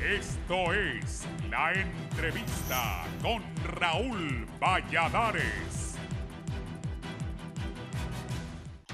Esto es La Entrevista con Raúl Valladares.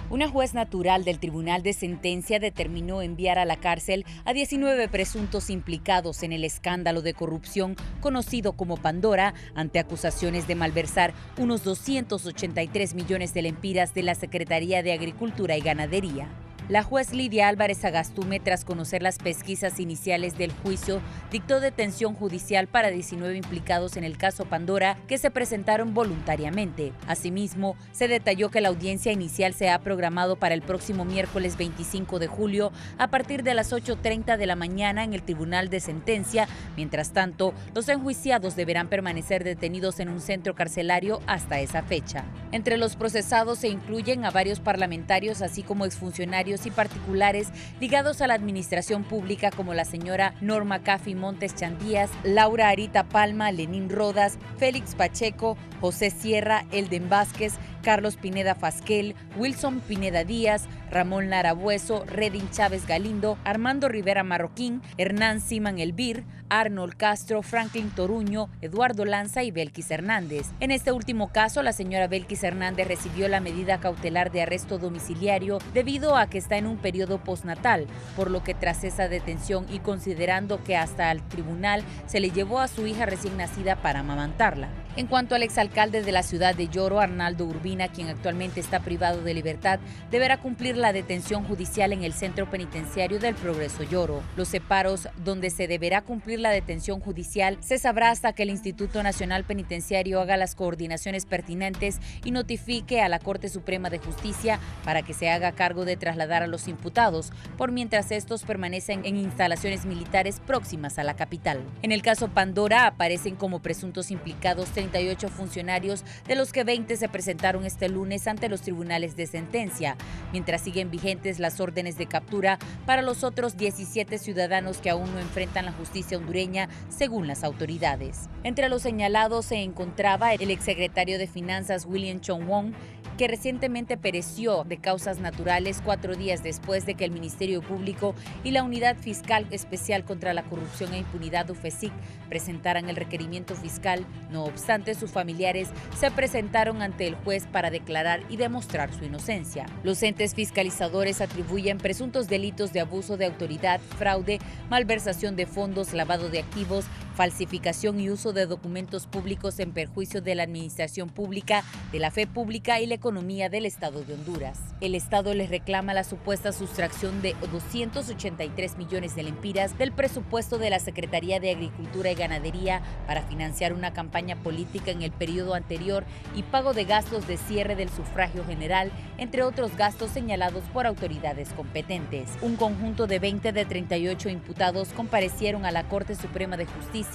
Una juez natural del Tribunal de Sentencia determinó enviar a la cárcel a 19 presuntos implicados en el escándalo de corrupción conocido como Pandora, ante acusaciones de malversar unos 283 millones de lempiras de la Secretaría de Agricultura y Ganadería. La juez Lidia Álvarez Agastume, tras conocer las pesquisas iniciales del juicio, dictó detención judicial para 19 implicados en el caso Pandora que se presentaron voluntariamente. Asimismo, se detalló que la audiencia inicial se ha programado para el próximo miércoles 25 de julio a partir de las 8:30 de la mañana en el Tribunal de Sentencia. Mientras tanto, los enjuiciados deberán permanecer detenidos en un centro carcelario hasta esa fecha. Entre los procesados se incluyen a varios parlamentarios, así como exfuncionarios y particulares ligados a la administración pública, como la señora Norma Cafi Montes Chandías, Laura Arita Palma, Lenín Rodas, Félix Pacheco, José Sierra, Elden Vázquez, Carlos Pineda Fasquel, Wilson Pineda Díaz, Ramón Lara Bueso, Redin Chávez Galindo, Armando Rivera Marroquín, Hernán Siman Elvir, Arnold Castro, Franklin Toruño, Eduardo Lanza y Belkis Hernández. En este último caso, la señora Belkis Hernández recibió la medida cautelar de arresto domiciliario debido a que está en un periodo postnatal, por lo que tras esa detención y considerando que hasta al tribunal se le llevó a su hija recién nacida para amamantarla. En cuanto al exalcalde de la ciudad de Yoro, Arnaldo Urbina, quien actualmente está privado de libertad, deberá cumplir la detención judicial en el Centro Penitenciario del Progreso Yoro. Los separos donde se deberá cumplir la detención judicial se sabrá hasta que el Instituto Nacional Penitenciario haga las coordinaciones pertinentes y notifique a la Corte Suprema de Justicia para que se haga cargo de trasladar a los imputados, por mientras estos permanecen en instalaciones militares próximas a la capital. En el caso Pandora aparecen como presuntos implicados 38 funcionarios, de los que 20 se presentaron este lunes ante los tribunales de sentencia, mientras siguen vigentes las órdenes de captura para los otros 17 ciudadanos que aún no enfrentan la justicia hondureña, según las autoridades. Entre los señalados se encontraba el exsecretario de Finanzas William Chong-won, que recientemente pereció de causas naturales 4 días después de que el Ministerio Público y la Unidad Fiscal Especial contra la Corrupción e Impunidad UFESIC presentaran el requerimiento fiscal. No obstante, sus familiares se presentaron ante el juez para declarar y demostrar su inocencia. Los entes fiscalizadores atribuyen presuntos delitos de abuso de autoridad, fraude, malversación de fondos, lavado de activos, falsificación y uso de documentos públicos en perjuicio de la administración pública, de la fe pública y la economía del Estado de Honduras. El Estado les reclama la supuesta sustracción de 283 millones de lempiras del presupuesto de la Secretaría de Agricultura y Ganadería para financiar una campaña política en el periodo anterior y pago de gastos de cierre del sufragio general, entre otros gastos señalados por autoridades competentes. Un conjunto de 20 de 38 imputados comparecieron a la Corte Suprema de Justicia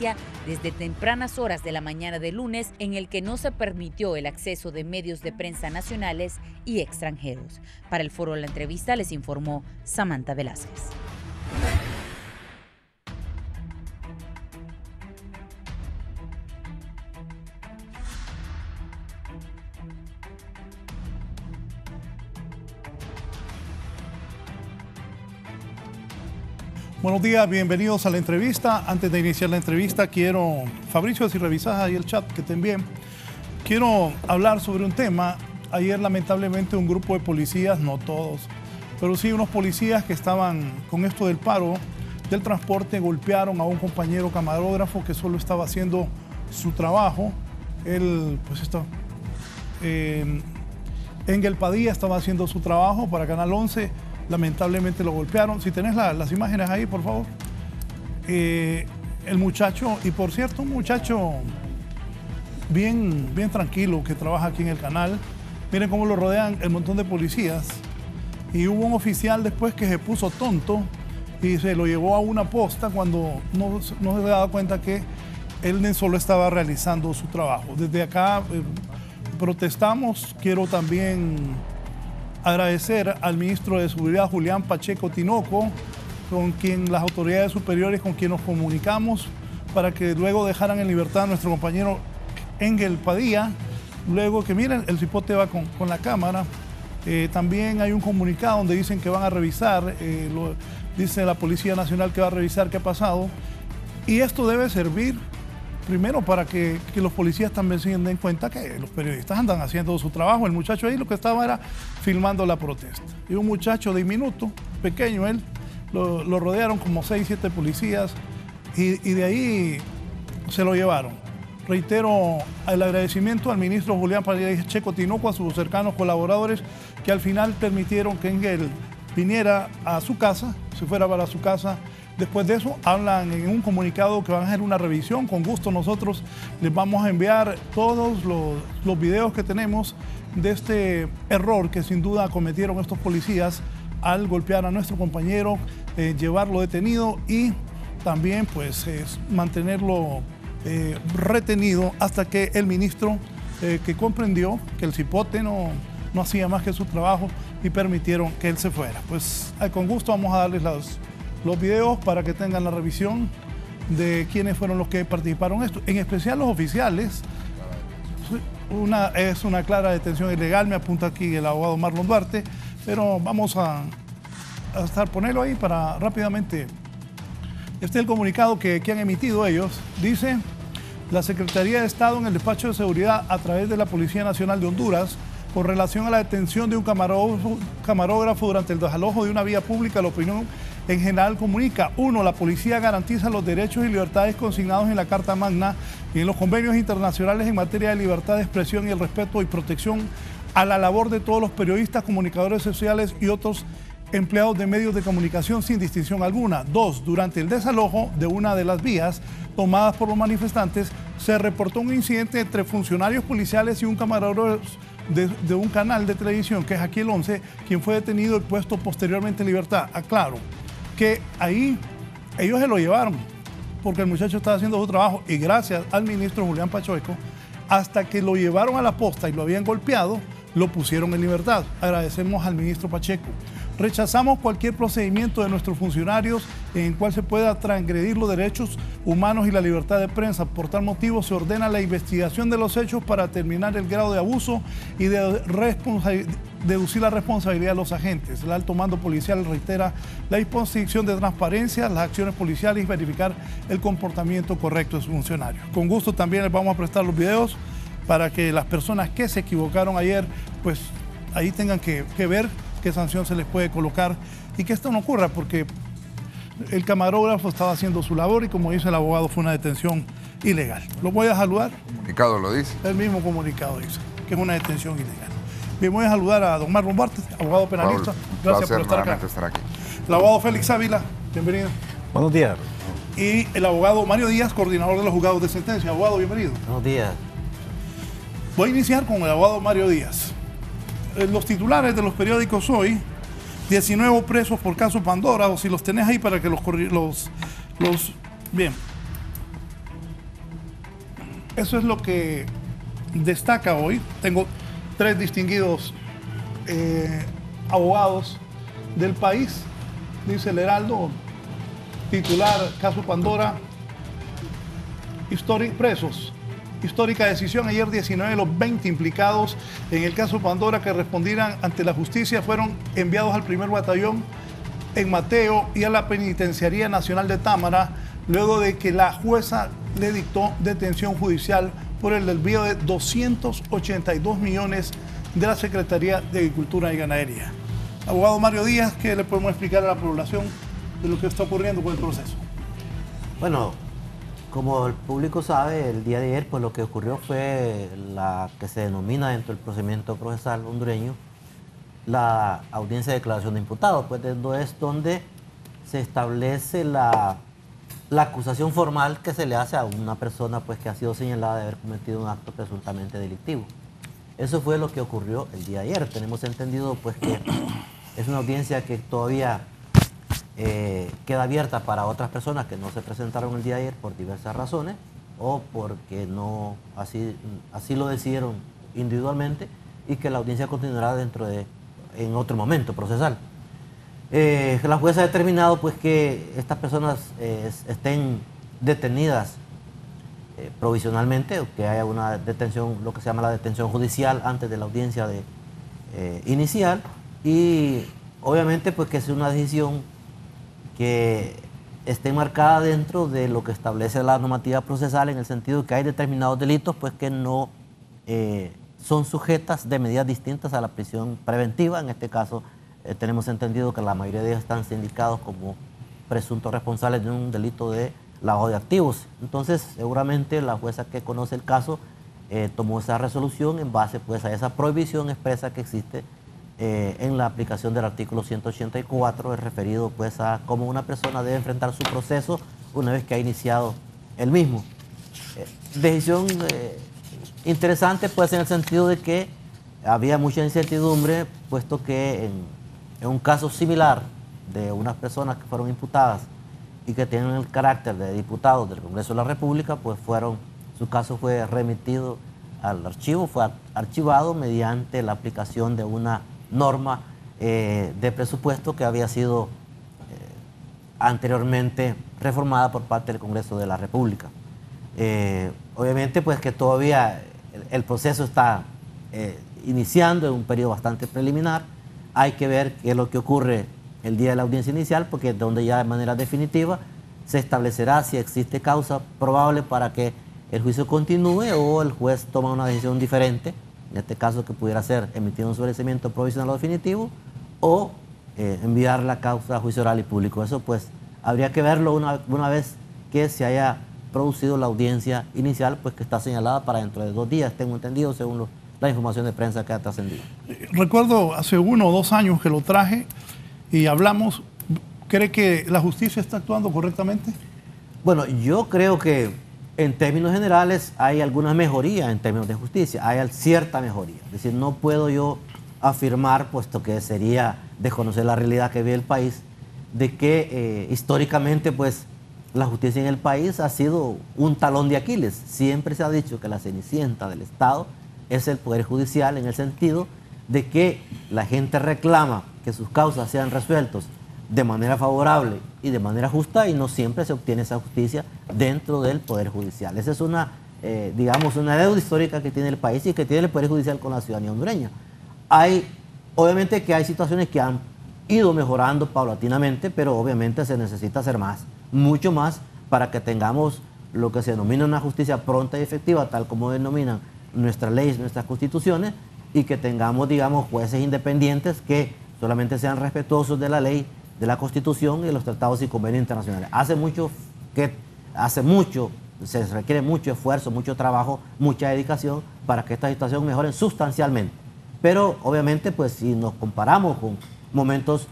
desde tempranas horas de la mañana de lunes, en el que no se permitió el acceso de medios de prensa nacionales y extranjeros. Para el Foro La Entrevista les informó Samantha Velázquez. Buenos días, bienvenidos a la entrevista. Antes de iniciar la entrevista, Fabricio, si revisas ahí el chat que te envié, quiero hablar sobre un tema. Ayer, lamentablemente, un grupo de policías, no todos, pero sí unos policías que estaban con esto del paro del transporte, golpearon a un compañero camarógrafo que solo estaba haciendo su trabajo. Él, pues, Engel Padilla estaba haciendo su trabajo para Canal 11. Lamentablemente lo golpearon. Si tenés las imágenes ahí, por favor. El muchacho, y por cierto, un muchacho bien tranquilo que trabaja aquí en el canal. Miren cómo lo rodean el montón de policías. Y hubo un oficial después que se puso tonto y se lo llevó a una posta cuando no se daba cuenta que él solo estaba realizando su trabajo. Desde acá protestamos. Quiero también agradecer al ministro de Seguridad, Julián Pacheco Tinoco, con quien las autoridades superiores, con quien nos comunicamos para que luego dejaran en libertad a nuestro compañero Engel Padilla. Luego que miren, el cipote va con la cámara. También hay un comunicado donde dicen que van a revisar, dice la Policía Nacional que va a revisar qué ha pasado. Y esto debe servir primero para que los policías también se den cuenta que los periodistas andan haciendo su trabajo. El muchacho ahí lo que estaba era filmando la protesta. Y un muchacho diminuto, pequeño él, lo rodearon como 6, 7 policías y de ahí se lo llevaron. Reitero el agradecimiento al ministro Julián Pacheco Tinoco, a sus cercanos colaboradores que al final permitieron que él viniera a su casa, se fuera para su casa. Después de eso, hablan en un comunicado que van a hacer una revisión. Con gusto nosotros les vamos a enviar todos los videos que tenemos de este error que sin duda cometieron estos policías al golpear a nuestro compañero, llevarlo detenido y también pues mantenerlo retenido hasta que el ministro que comprendió que el cipote no hacía más que su trabajo y permitieron que él se fuera. Pues con gusto vamos a darles los videos para que tengan la revisión de quiénes fueron los que participaron en esto, en especial los oficiales. Es una clara detención ilegal, me apunta aquí el abogado Marlon Duarte, pero vamos a ponerlo ahí para rápidamente. Este es el comunicado que han emitido ellos. Dice: la Secretaría de Estado en el despacho de seguridad a través de la Policía Nacional de Honduras con relación a la detención de un camarógrafo durante el desalojo de una vía pública, la opinión en general comunica: 1. La policía garantiza los derechos y libertades consignados en la Carta Magna y en los convenios internacionales en materia de libertad de expresión y el respeto y protección a la labor de todos los periodistas, comunicadores sociales y otros empleados de medios de comunicación sin distinción alguna. 2. Durante el desalojo de una de las vías tomadas por los manifestantes, se reportó un incidente entre funcionarios policiales y un camarógrafo de un canal de televisión, que es aquí el 11, quien fue detenido y puesto posteriormente en libertad. Aclaro que ahí ellos se lo llevaron porque el muchacho estaba haciendo su trabajo y gracias al ministro Julián Pacheco, hasta que lo llevaron a la posta y lo habían golpeado, lo pusieron en libertad. Agradecemos al ministro Pacheco. Rechazamos cualquier procedimiento de nuestros funcionarios en el cual se pueda transgredir los derechos humanos y la libertad de prensa. Por tal motivo, se ordena la investigación de los hechos para determinar el grado de abuso y de deducir la responsabilidad de los agentes. El alto mando policial reitera la disposición de transparencia, las acciones policiales y verificar el comportamiento correcto de sus funcionarios. Con gusto también les vamos a prestar los videos para que las personas que se equivocaron ayer, pues ahí tengan que ver qué sanción se les puede colocar y que esto no ocurra, porque el camarógrafo estaba haciendo su labor y, como dice el abogado, fue una detención ilegal. Lo voy a saludar. ¿El comunicado lo dice? El mismo comunicado dice que es una detención ilegal. Bien, voy a saludar a don Marlon Duarte, abogado penalista. Gracias por estar acá. El abogado Félix Ávila, bienvenido. Buenos días. Y el abogado Mario Díaz, coordinador de los juzgados de sentencia. Abogado, bienvenido. Buenos días. Voy a iniciar con el abogado Mario Díaz. Los titulares de los periódicos hoy: 19 presos por caso Pandora, o si los tenés ahí para que los bien. Eso es lo que destaca hoy. Tengo 3 distinguidos abogados del país. Dice el Heraldo, titular: caso Pandora, presos. Histórica decisión. Ayer 19 de los 20 implicados en el caso Pandora que respondieran ante la justicia fueron enviados al primer batallón en Mateo y a la Penitenciaría Nacional de Támara, luego de que la jueza le dictó detención judicial por el desvío de 282 millones de la Secretaría de Agricultura y Ganadería. Abogado Mario Díaz, ¿qué le podemos explicar a la población de lo que está ocurriendo con el proceso? Bueno, como el público sabe, el día de ayer pues lo que ocurrió fue la que se denomina dentro del procedimiento procesal hondureño la audiencia de declaración de imputados, pues es donde se establece la acusación formal que se le hace a una persona pues que ha sido señalada de haber cometido un acto presuntamente delictivo. Eso fue lo que ocurrió el día de ayer. Tenemos entendido pues que es una audiencia que todavía queda abierta para otras personas que no se presentaron el día de ayer por diversas razones o porque no así lo decidieron individualmente, y que la audiencia continuará en otro momento procesal. La jueza ha determinado pues que estas personas estén detenidas provisionalmente, o que haya una detención, lo que se llama la detención judicial antes de la audiencia inicial, y obviamente pues que es una decisión que esté marcada dentro de lo que establece la normativa procesal, en el sentido que hay determinados delitos pues que no son sujetas de medidas distintas a la prisión preventiva. En este caso tenemos entendido que la mayoría de ellos están sindicados como presuntos responsables de un delito de lavado de activos. Entonces seguramente la jueza que conoce el caso tomó esa resolución en base pues a esa prohibición expresa que existe en la aplicación del artículo 184, es referido pues a cómo una persona debe enfrentar su proceso una vez que ha iniciado el mismo. Decisión interesante pues en el sentido de que había mucha incertidumbre, puesto que en un caso similar de unas personas que fueron imputadas y que tienen el carácter de diputados del Congreso de la República, pues su caso fue remitido al archivo, fue archivado mediante la aplicación de una norma de presupuesto que había sido anteriormente reformada por parte del Congreso de la República. Obviamente pues que todavía el proceso está iniciando en un periodo bastante preliminar. Hay que ver qué es lo que ocurre el día de la audiencia inicial, porque es donde ya de manera definitiva se establecerá si existe causa probable para que el juicio continúe o el juez toma una decisión diferente, en este caso que pudiera ser emitir un sobreseimiento provisional o definitivo o enviar la causa a juicio oral y público. Eso pues habría que verlo una vez que se haya producido la audiencia inicial, pues que está señalada para dentro de 2 días, tengo entendido, según la información de prensa que ha trascendido. Recuerdo hace 1 o 2 años que lo traje y hablamos. ¿Cree que la justicia está actuando correctamente? Bueno, yo creo que en términos generales hay alguna mejoría en términos de justicia, hay cierta mejoría. Es decir, no puedo yo afirmar, puesto que sería desconocer la realidad que vive el país, de que históricamente pues la justicia en el país ha sido un talón de Aquiles. Siempre se ha dicho que la cenicienta del Estado es el Poder Judicial, en el sentido de que la gente reclama que sus causas sean resueltas de manera favorable y de manera justa, y no siempre se obtiene esa justicia dentro del Poder Judicial. Esa es digamos, una deuda histórica que tiene el país y que tiene el Poder Judicial con la ciudadanía hondureña. Obviamente que hay situaciones que han ido mejorando paulatinamente, pero obviamente se necesita hacer más, mucho más, para que tengamos lo que se denomina una justicia pronta y efectiva, tal como denominan nuestras leyes, nuestras constituciones, y que tengamos, digamos, jueces independientes que solamente sean respetuosos de la ley, de la Constitución y de los tratados y convenios internacionales. Se requiere mucho esfuerzo, mucho trabajo, mucha dedicación para que esta situación mejore sustancialmente. Pero obviamente, pues si nos comparamos con momentos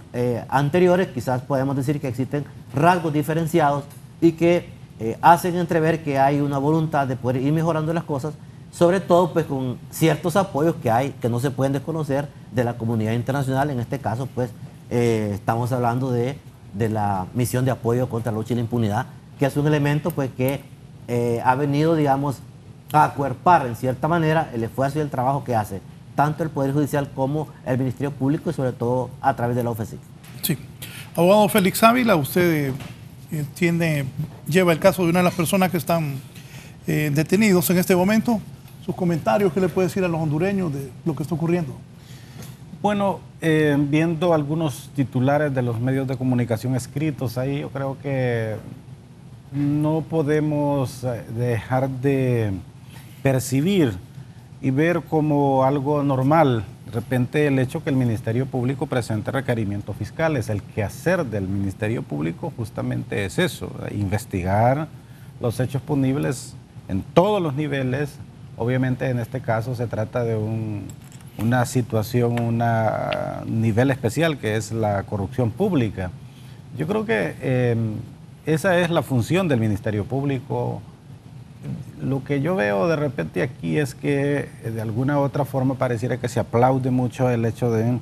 anteriores, quizás podemos decir que existen rasgos diferenciados y que hacen entrever que hay una voluntad de poder ir mejorando las cosas, sobre todo pues con ciertos apoyos que hay, que no se pueden desconocer, de la comunidad internacional. En este caso pues estamos hablando de la misión de apoyo contra la lucha y la impunidad, que es un elemento pues que ha venido, digamos, a acuerpar en cierta manera el esfuerzo y el trabajo que hace tanto el Poder Judicial como el Ministerio Público, y sobre todo a través de la OFECIC. Sí. Abogado Félix Ávila, usted lleva el caso de una de las personas que están detenidos en este momento. Sus comentarios, ¿qué le puede decir a los hondureños de lo que está ocurriendo? Bueno, viendo algunos titulares de los medios de comunicación escritos ahí, yo creo que no podemos dejar de percibir y ver como algo normal de repente el hecho que el Ministerio Público presente requerimientos fiscales. El quehacer del Ministerio Público justamente es eso, investigar los hechos punibles en todos los niveles. Obviamente en este caso se trata de una situación, un nivel especial que es la corrupción pública. Yo creo que esa es la función del Ministerio Público. Lo que yo veo de repente aquí es que de alguna u otra forma pareciera que se aplaude mucho el hecho de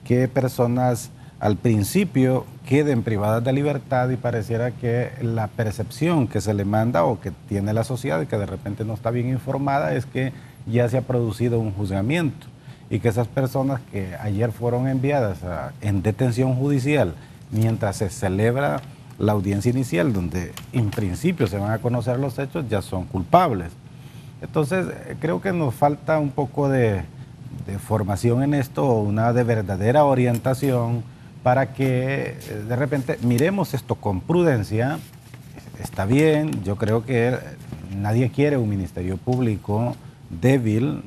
que personas al principio queden privadas de libertad, y pareciera que la percepción que se le manda o que tiene la sociedad y que de repente no está bien informada es que ya se ha producido un juzgamiento, y que esas personas que ayer fueron enviadas en detención judicial mientras se celebra la audiencia inicial, donde en principio se van a conocer los hechos, ya son culpables. Entonces creo que nos falta un poco de formación en esto, una de verdadera orientación para que de repente miremos esto con prudencia. Está bien, yo creo que nadie quiere un ministerio público débil,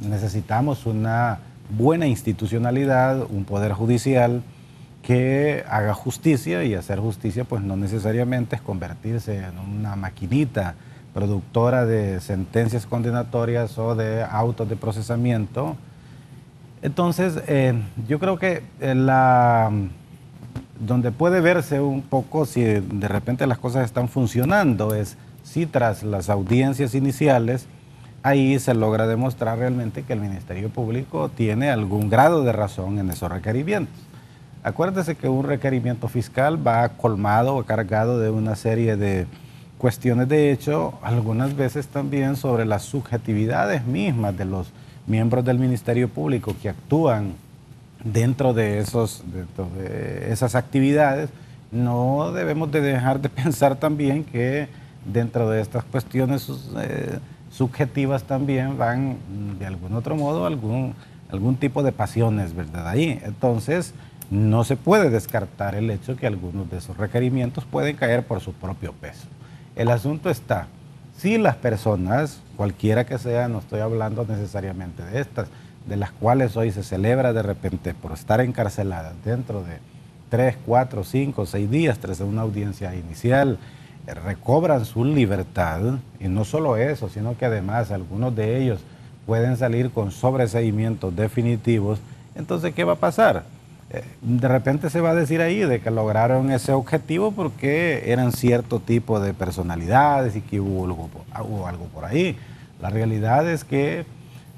necesitamos una buena institucionalidad, un poder judicial que haga justicia, y hacer justicia pues no necesariamente es convertirse en una maquinita productora de sentencias condenatorias o de autos de procesamiento. Entonces, yo creo que donde puede verse un poco si de repente las cosas están funcionando es si tras las audiencias iniciales ahí se logra demostrar realmente que el Ministerio Público tiene algún grado de razón en esos requerimientos. Acuérdese que un requerimiento fiscal va colmado o cargado de una serie de cuestiones de hecho, algunas veces también sobre las subjetividades mismas de los miembros del Ministerio Público que actúan dentro de esas actividades. No debemos de dejar de pensar también que dentro de estas cuestiones subjetivas también van de algún otro modo algún tipo de pasiones, ¿verdad? Ahí. Entonces, no se puede descartar el hecho que algunos de esos requerimientos pueden caer por su propio peso. El asunto está, si las personas, cualquiera que sea, no estoy hablando necesariamente de estas, de las cuales hoy se celebra de repente por estar encarceladas dentro de 3, 4, 5, 6 días tras una audiencia inicial, recobran su libertad, y no solo eso, sino que además algunos de ellos pueden salir con sobreseimientos definitivos. Entonces, ¿qué va a pasar? De repente se va a decir ahí de que lograron ese objetivo porque eran cierto tipo de personalidades y que hubo algo por ahí. La realidad es que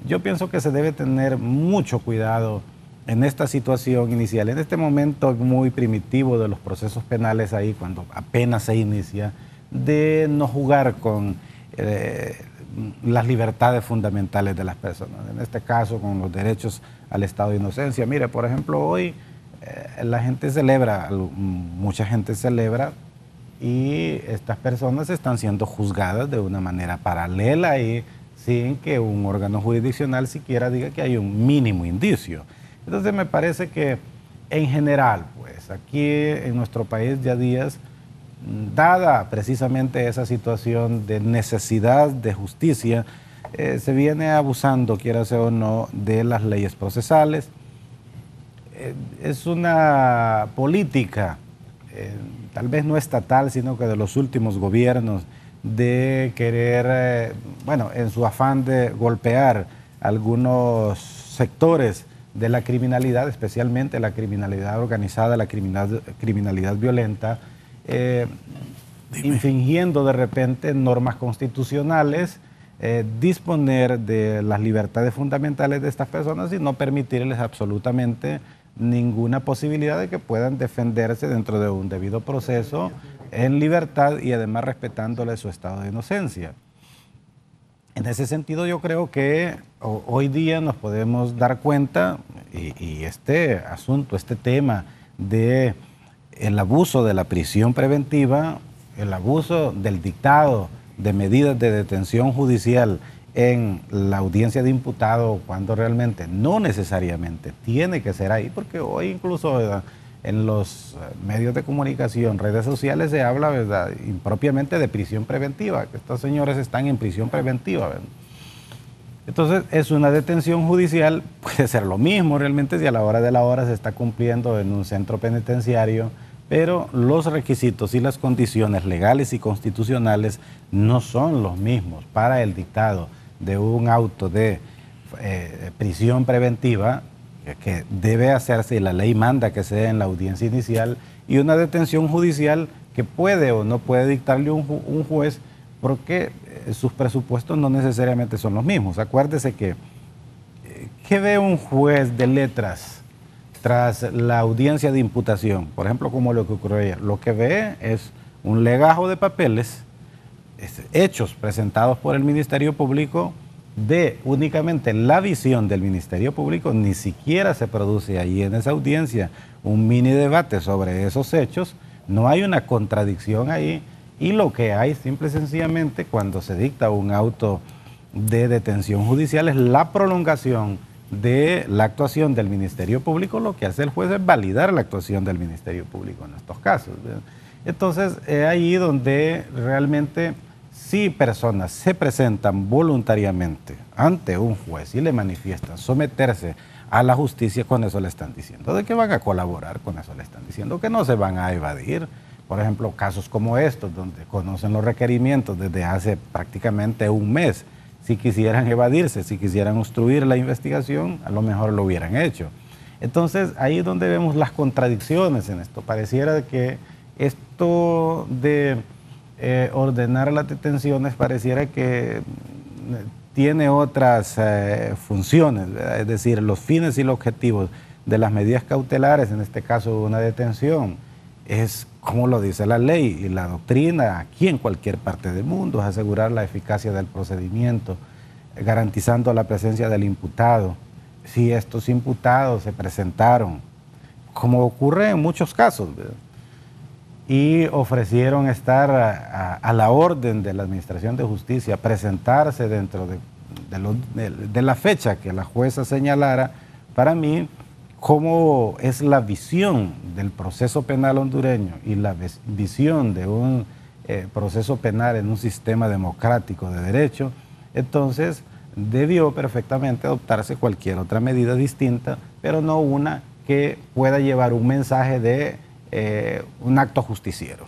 yo pienso que se debe tener mucho cuidado en esta situación inicial, en este momento muy primitivo de los procesos penales ahí, cuando apenas se inicia, de no jugar con las libertades fundamentales de las personas, en este caso con los derechos al estado de inocencia. Mire, por ejemplo, hoy la gente celebra, mucha gente celebra, y estas personas están siendo juzgadas de una manera paralela y sin que un órgano jurisdiccional siquiera diga que hay un mínimo indicio. Entonces me parece que en general, pues aquí en nuestro país ya días, dada precisamente esa situación de necesidad de justicia, se viene abusando, quiera sea o no, de las leyes procesales. Es una política, tal vez no estatal, sino que de los últimos gobiernos, de querer, bueno, en su afán de golpear algunos sectores de la criminalidad, especialmente la criminalidad organizada, la criminalidad violenta, infringiendo de repente normas constitucionales, disponer de las libertades fundamentales de estas personas y no permitirles absolutamente ninguna posibilidad de que puedan defenderse dentro de un debido proceso en libertad y además respetándole su estado de inocencia. En ese sentido yo creo que hoy día nos podemos dar cuenta, y este asunto, este tema de el abuso de la prisión preventiva, el abuso del dictado de medidas de detención judicial en la audiencia de imputado, cuando realmente no necesariamente tiene que ser ahí, porque hoy incluso en los medios de comunicación, redes sociales, se habla, ¿verdad?, impropiamente de prisión preventiva, que estos señores están en prisión preventiva, ¿verdad? Entonces, es una detención judicial, puede ser lo mismo realmente si a la hora de la hora se está cumpliendo en un centro penitenciario, pero los requisitos y las condiciones legales y constitucionales no son los mismos para el dictado de un auto de prisión preventiva, que debe hacerse y la ley manda que sea en la audiencia inicial, y una detención judicial que puede o no puede dictarle un juez, porque sus presupuestos no necesariamente son los mismos. Acuérdese que ¿qué ve un juez de letras tras la audiencia de imputación? Por ejemplo, como lo que ocurrió ayer, lo que ve es un legajo de papeles, hechos presentados por el Ministerio Público, de únicamente la visión del Ministerio Público. Ni siquiera se produce ahí en esa audiencia un mini debate sobre esos hechos, no hay una contradicción ahí, y lo que hay simple y sencillamente cuando se dicta un auto de detención judicial es la prolongación de la actuación del Ministerio Público, lo que hace el juez es validar la actuación del Ministerio Público en estos casos. Entonces, es ahí donde realmente si personas se presentan voluntariamente ante un juez y le manifiestan someterse a la justicia, con eso le están diciendo de que van a colaborar, con eso le están diciendo que no se van a evadir. Por ejemplo, casos como estos, donde conocen los requerimientos desde hace prácticamente un mes. Si quisieran evadirse, si quisieran obstruir la investigación, a lo mejor lo hubieran hecho. Entonces, ahí es donde vemos las contradicciones en esto. Pareciera que esto de ordenar las detenciones pareciera que tiene otras funciones, ¿verdad? Es decir, los fines y los objetivos de las medidas cautelares, en este caso una detención, es como lo dice la ley y la doctrina aquí en cualquier parte del mundo, es asegurar la eficacia del procedimiento, garantizando la presencia del imputado. Si estos imputados se presentaron, como ocurre en muchos casos, ¿verdad?, y ofrecieron estar a la orden de la Administración de Justicia, presentarse dentro de la fecha que la jueza señalara, para mí, cómo es la visión del proceso penal hondureño y la visión de un proceso penal en un sistema democrático de derecho, entonces debió perfectamente adoptarse cualquier otra medida distinta, pero no una que pueda llevar un mensaje de un acto justiciero,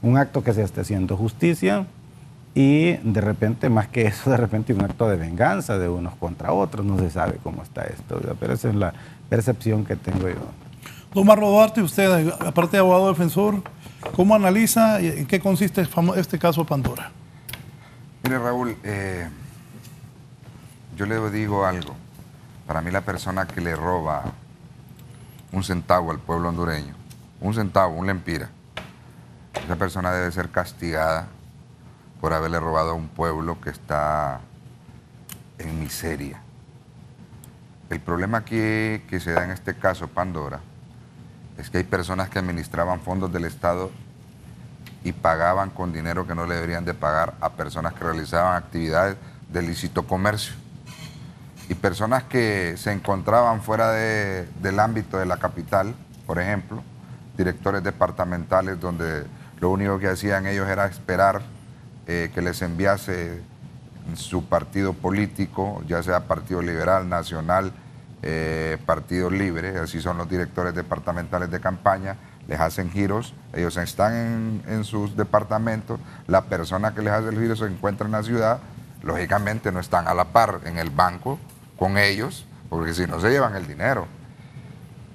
un acto que se esté haciendo justicia y de repente, más que eso, de repente un acto de venganza de unos contra otros, no se sabe cómo está esto, ¿verdad? Pero esa es la percepción que tengo yo. Don Marlo Duarte, usted, aparte de abogado defensor, ¿cómo analiza y en qué consiste este caso Pandora? Mire, Raúl, yo le digo algo. Para mí la persona que le roba un centavo al pueblo hondureño, un centavo, un lempira, esa persona debe ser castigada por haberle robado a un pueblo que está en miseria. El problema aquí que se da en este caso, Pandora, es que hay personas que administraban fondos del Estado y pagaban con dinero que no le deberían de pagar a personas que realizaban actividades de lícito comercio. Y personas que se encontraban fuera del ámbito de la capital, por ejemplo, directores departamentales donde lo único que hacían ellos era esperar que les enviase su partido político, ya sea Partido Liberal, Nacional, Partido Libre, así son los directores departamentales de campaña, les hacen giros, ellos están en sus departamentos, la persona que les hace el giro se encuentra en la ciudad, lógicamente no están a la par en el banco con ellos, porque si no se llevan el dinero.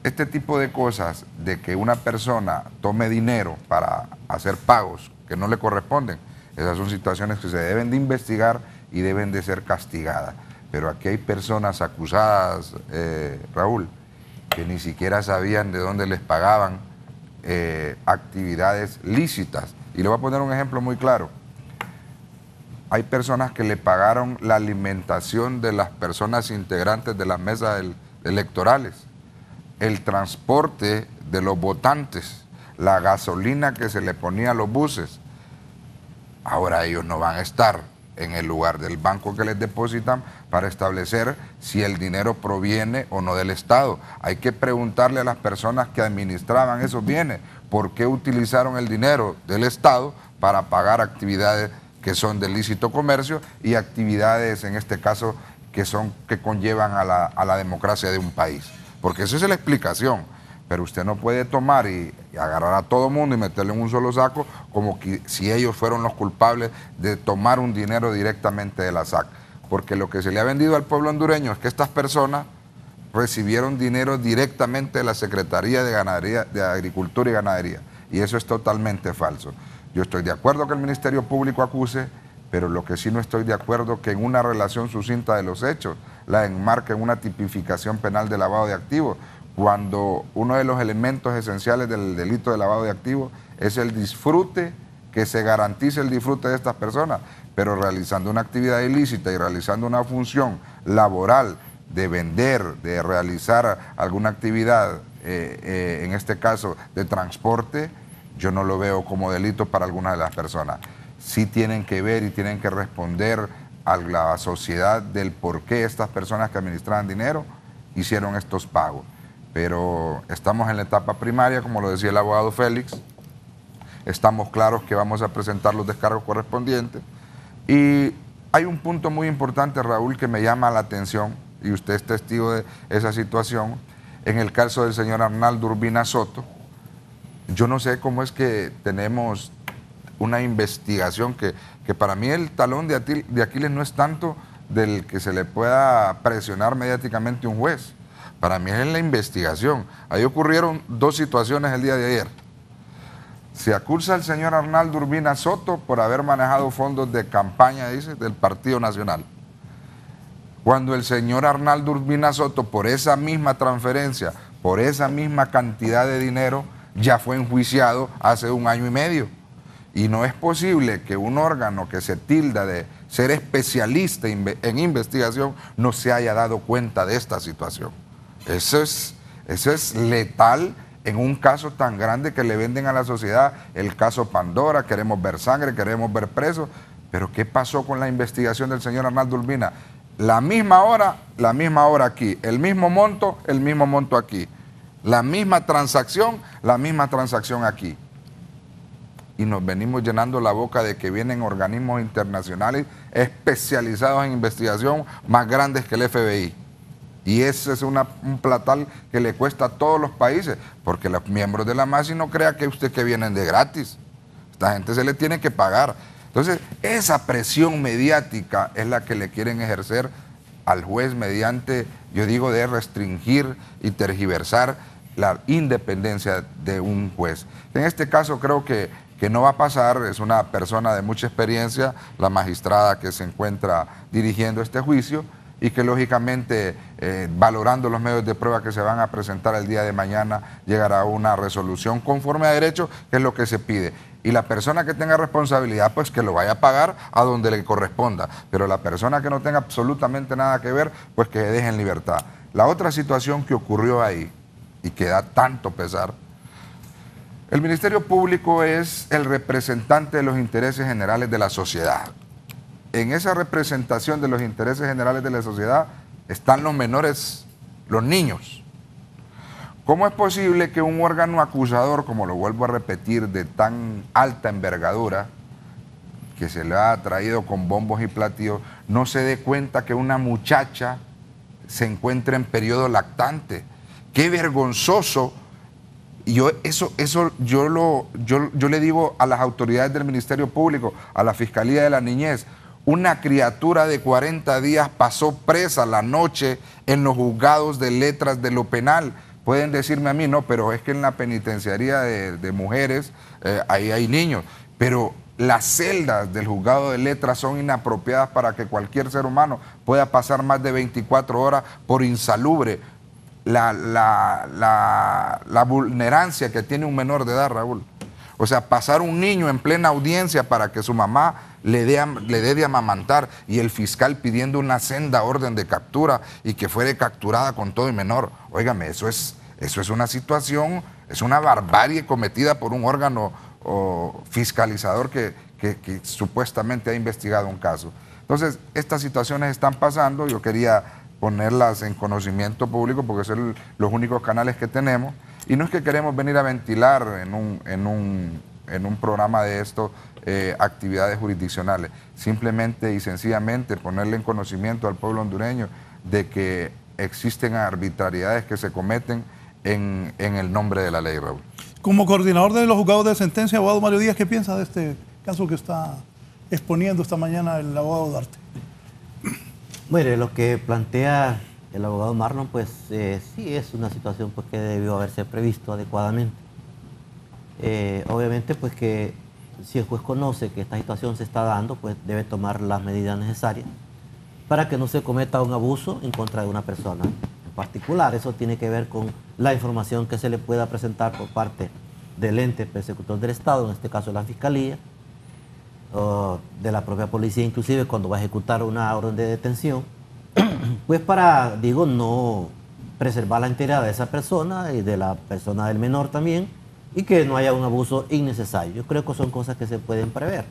Este tipo de cosas, de que una persona tome dinero para hacer pagos que no le corresponden, esas son situaciones que se deben de investigar y deben de ser castigadas. Pero aquí hay personas acusadas, Raúl, que ni siquiera sabían de dónde les pagaban actividades lícitas. Y le voy a poner un ejemplo muy claro. Hay personas que le pagaron la alimentación de las personas integrantes de las mesas electorales, el transporte de los votantes, la gasolina que se le ponía a los buses. Ahora ellos no van a estar en el lugar del banco que les depositan para establecer si el dinero proviene o no del Estado. Hay que preguntarle a las personas que administraban esos bienes por qué utilizaron el dinero del Estado para pagar actividades que son de lícito comercio y actividades, en este caso, que conllevan a la democracia de un país. Porque esa es la explicación. Pero usted no puede tomar y agarrar a todo mundo y meterle en un solo saco como que si ellos fueron los culpables de tomar un dinero directamente de la SAC. Porque lo que se le ha vendido al pueblo hondureño es que estas personas recibieron dinero directamente de la Secretaría de Agricultura y Ganadería. Y eso es totalmente falso. Yo estoy de acuerdo que el Ministerio Público acuse, pero lo que sí no estoy de acuerdo es que en una relación sucinta de los hechos la enmarque en una tipificación penal de lavado de activos, cuando uno de los elementos esenciales del delito de lavado de activos es el disfrute, que se garantice el disfrute de estas personas, pero realizando una actividad ilícita y realizando una función laboral de vender, de realizar alguna actividad, en este caso de transporte, yo no lo veo como delito para algunas de las personas. Sí tienen que ver y tienen que responder a la sociedad del por qué estas personas que administraban dinero hicieron estos pagos. Pero estamos en la etapa primaria, como lo decía el abogado Félix, estamos claros que vamos a presentar los descargos correspondientes. Y hay un punto muy importante, Raúl, que me llama la atención, y usted es testigo de esa situación, en el caso del señor Arnaldo Urbina Soto. Yo no sé cómo es que tenemos una investigación que para mí el talón de Aquiles no es tanto del que se le pueda presionar mediáticamente a un juez. Para mí es la investigación. Ahí ocurrieron dos situaciones el día de ayer. Se acusa al señor Arnaldo Urbina Soto por haber manejado fondos de campaña, dice, del Partido Nacional. Cuando el señor Arnaldo Urbina Soto, por esa misma transferencia, por esa misma cantidad de dinero, ya fue enjuiciado hace 1 año y medio. Y no es posible que un órgano que se tilda de ser especialista en investigación no se haya dado cuenta de esta situación. Eso es letal en un caso tan grande que le venden a la sociedad, el caso Pandora. Queremos ver sangre, queremos ver presos. Pero ¿qué pasó con la investigación del señor Arnaldo Urbina? La misma hora aquí. El mismo monto aquí. La misma transacción aquí. Y nos venimos llenando la boca de que vienen organismos internacionales especializados en investigación más grandes que el FBI. Y ese es un platal que le cuesta a todos los países, porque los miembros de la MASI no crea que usted que vienen de gratis. Esta gente se le tiene que pagar. Entonces, esa presión mediática es la que le quieren ejercer al juez mediante, yo digo, de restringir y tergiversar la independencia de un juez. En este caso creo que no va a pasar. Es una persona de mucha experiencia, la magistrada que se encuentra dirigiendo este juicio, y que lógicamente, valorando los medios de prueba que se van a presentar el día de mañana, llegará a una resolución conforme a derecho, que es lo que se pide. Y la persona que tenga responsabilidad, pues que lo vaya a pagar a donde le corresponda. Pero la persona que no tenga absolutamente nada que ver, pues que se deje en libertad. La otra situación que ocurrió ahí, y que da tanto pesar, el Ministerio Público es el representante de los intereses generales de la sociedad. En esa representación de los intereses generales de la sociedad están los menores, los niños. ¿Cómo es posible que un órgano acusador, como lo vuelvo a repetir, de tan alta envergadura, que se le ha traído con bombos y platillos, no se dé cuenta que una muchacha se encuentra en periodo lactante? ¡Qué vergonzoso! Y yo le digo a las autoridades del Ministerio Público, a la Fiscalía de la Niñez: una criatura de 40 días pasó presa la noche en los juzgados de letras de lo penal. Pueden decirme a mí, no, pero es que en la penitenciaría de mujeres ahí hay niños. Pero las celdas del juzgado de letras son inapropiadas para que cualquier ser humano pueda pasar más de 24 horas por insalubre. La vulnerancia que tiene un menor de edad, Raúl. O sea, pasar un niño en plena audiencia para que su mamá le dé de amamantar, y el fiscal pidiendo una senda orden de captura y que fuere capturada con todo y menor. Óigame, eso es una situación, es una barbarie cometida por un órgano fiscalizador que supuestamente ha investigado un caso. Entonces, estas situaciones están pasando. Yo quería ponerlas en conocimiento público porque son los únicos canales que tenemos. Y no es que queremos venir a ventilar en un programa de esto actividades jurisdiccionales, simplemente y sencillamente ponerle en conocimiento al pueblo hondureño de que existen arbitrariedades que se cometen en el nombre de la ley, Raúl. Como coordinador de los juzgados de sentencia, abogado Mario Díaz, ¿qué piensa de este caso que está exponiendo esta mañana el abogado Duarte? Bueno, lo que plantea el abogado Marlon, pues sí es una situación pues, que debió haberse previsto adecuadamente. Obviamente, pues que si el juez conoce que esta situación se está dando, pues debe tomar las medidas necesarias para que no se cometa un abuso en contra de una persona en particular. Eso tiene que ver con la información que se le pueda presentar por parte del ente persecutor del Estado, en este caso la Fiscalía, o de la propia policía, inclusive cuando va a ejecutar una orden de detención, pues para, digo, no preservar la integridad de esa persona y de la persona del menor también, y que no haya un abuso innecesario. Yo creo que son cosas que se pueden prever.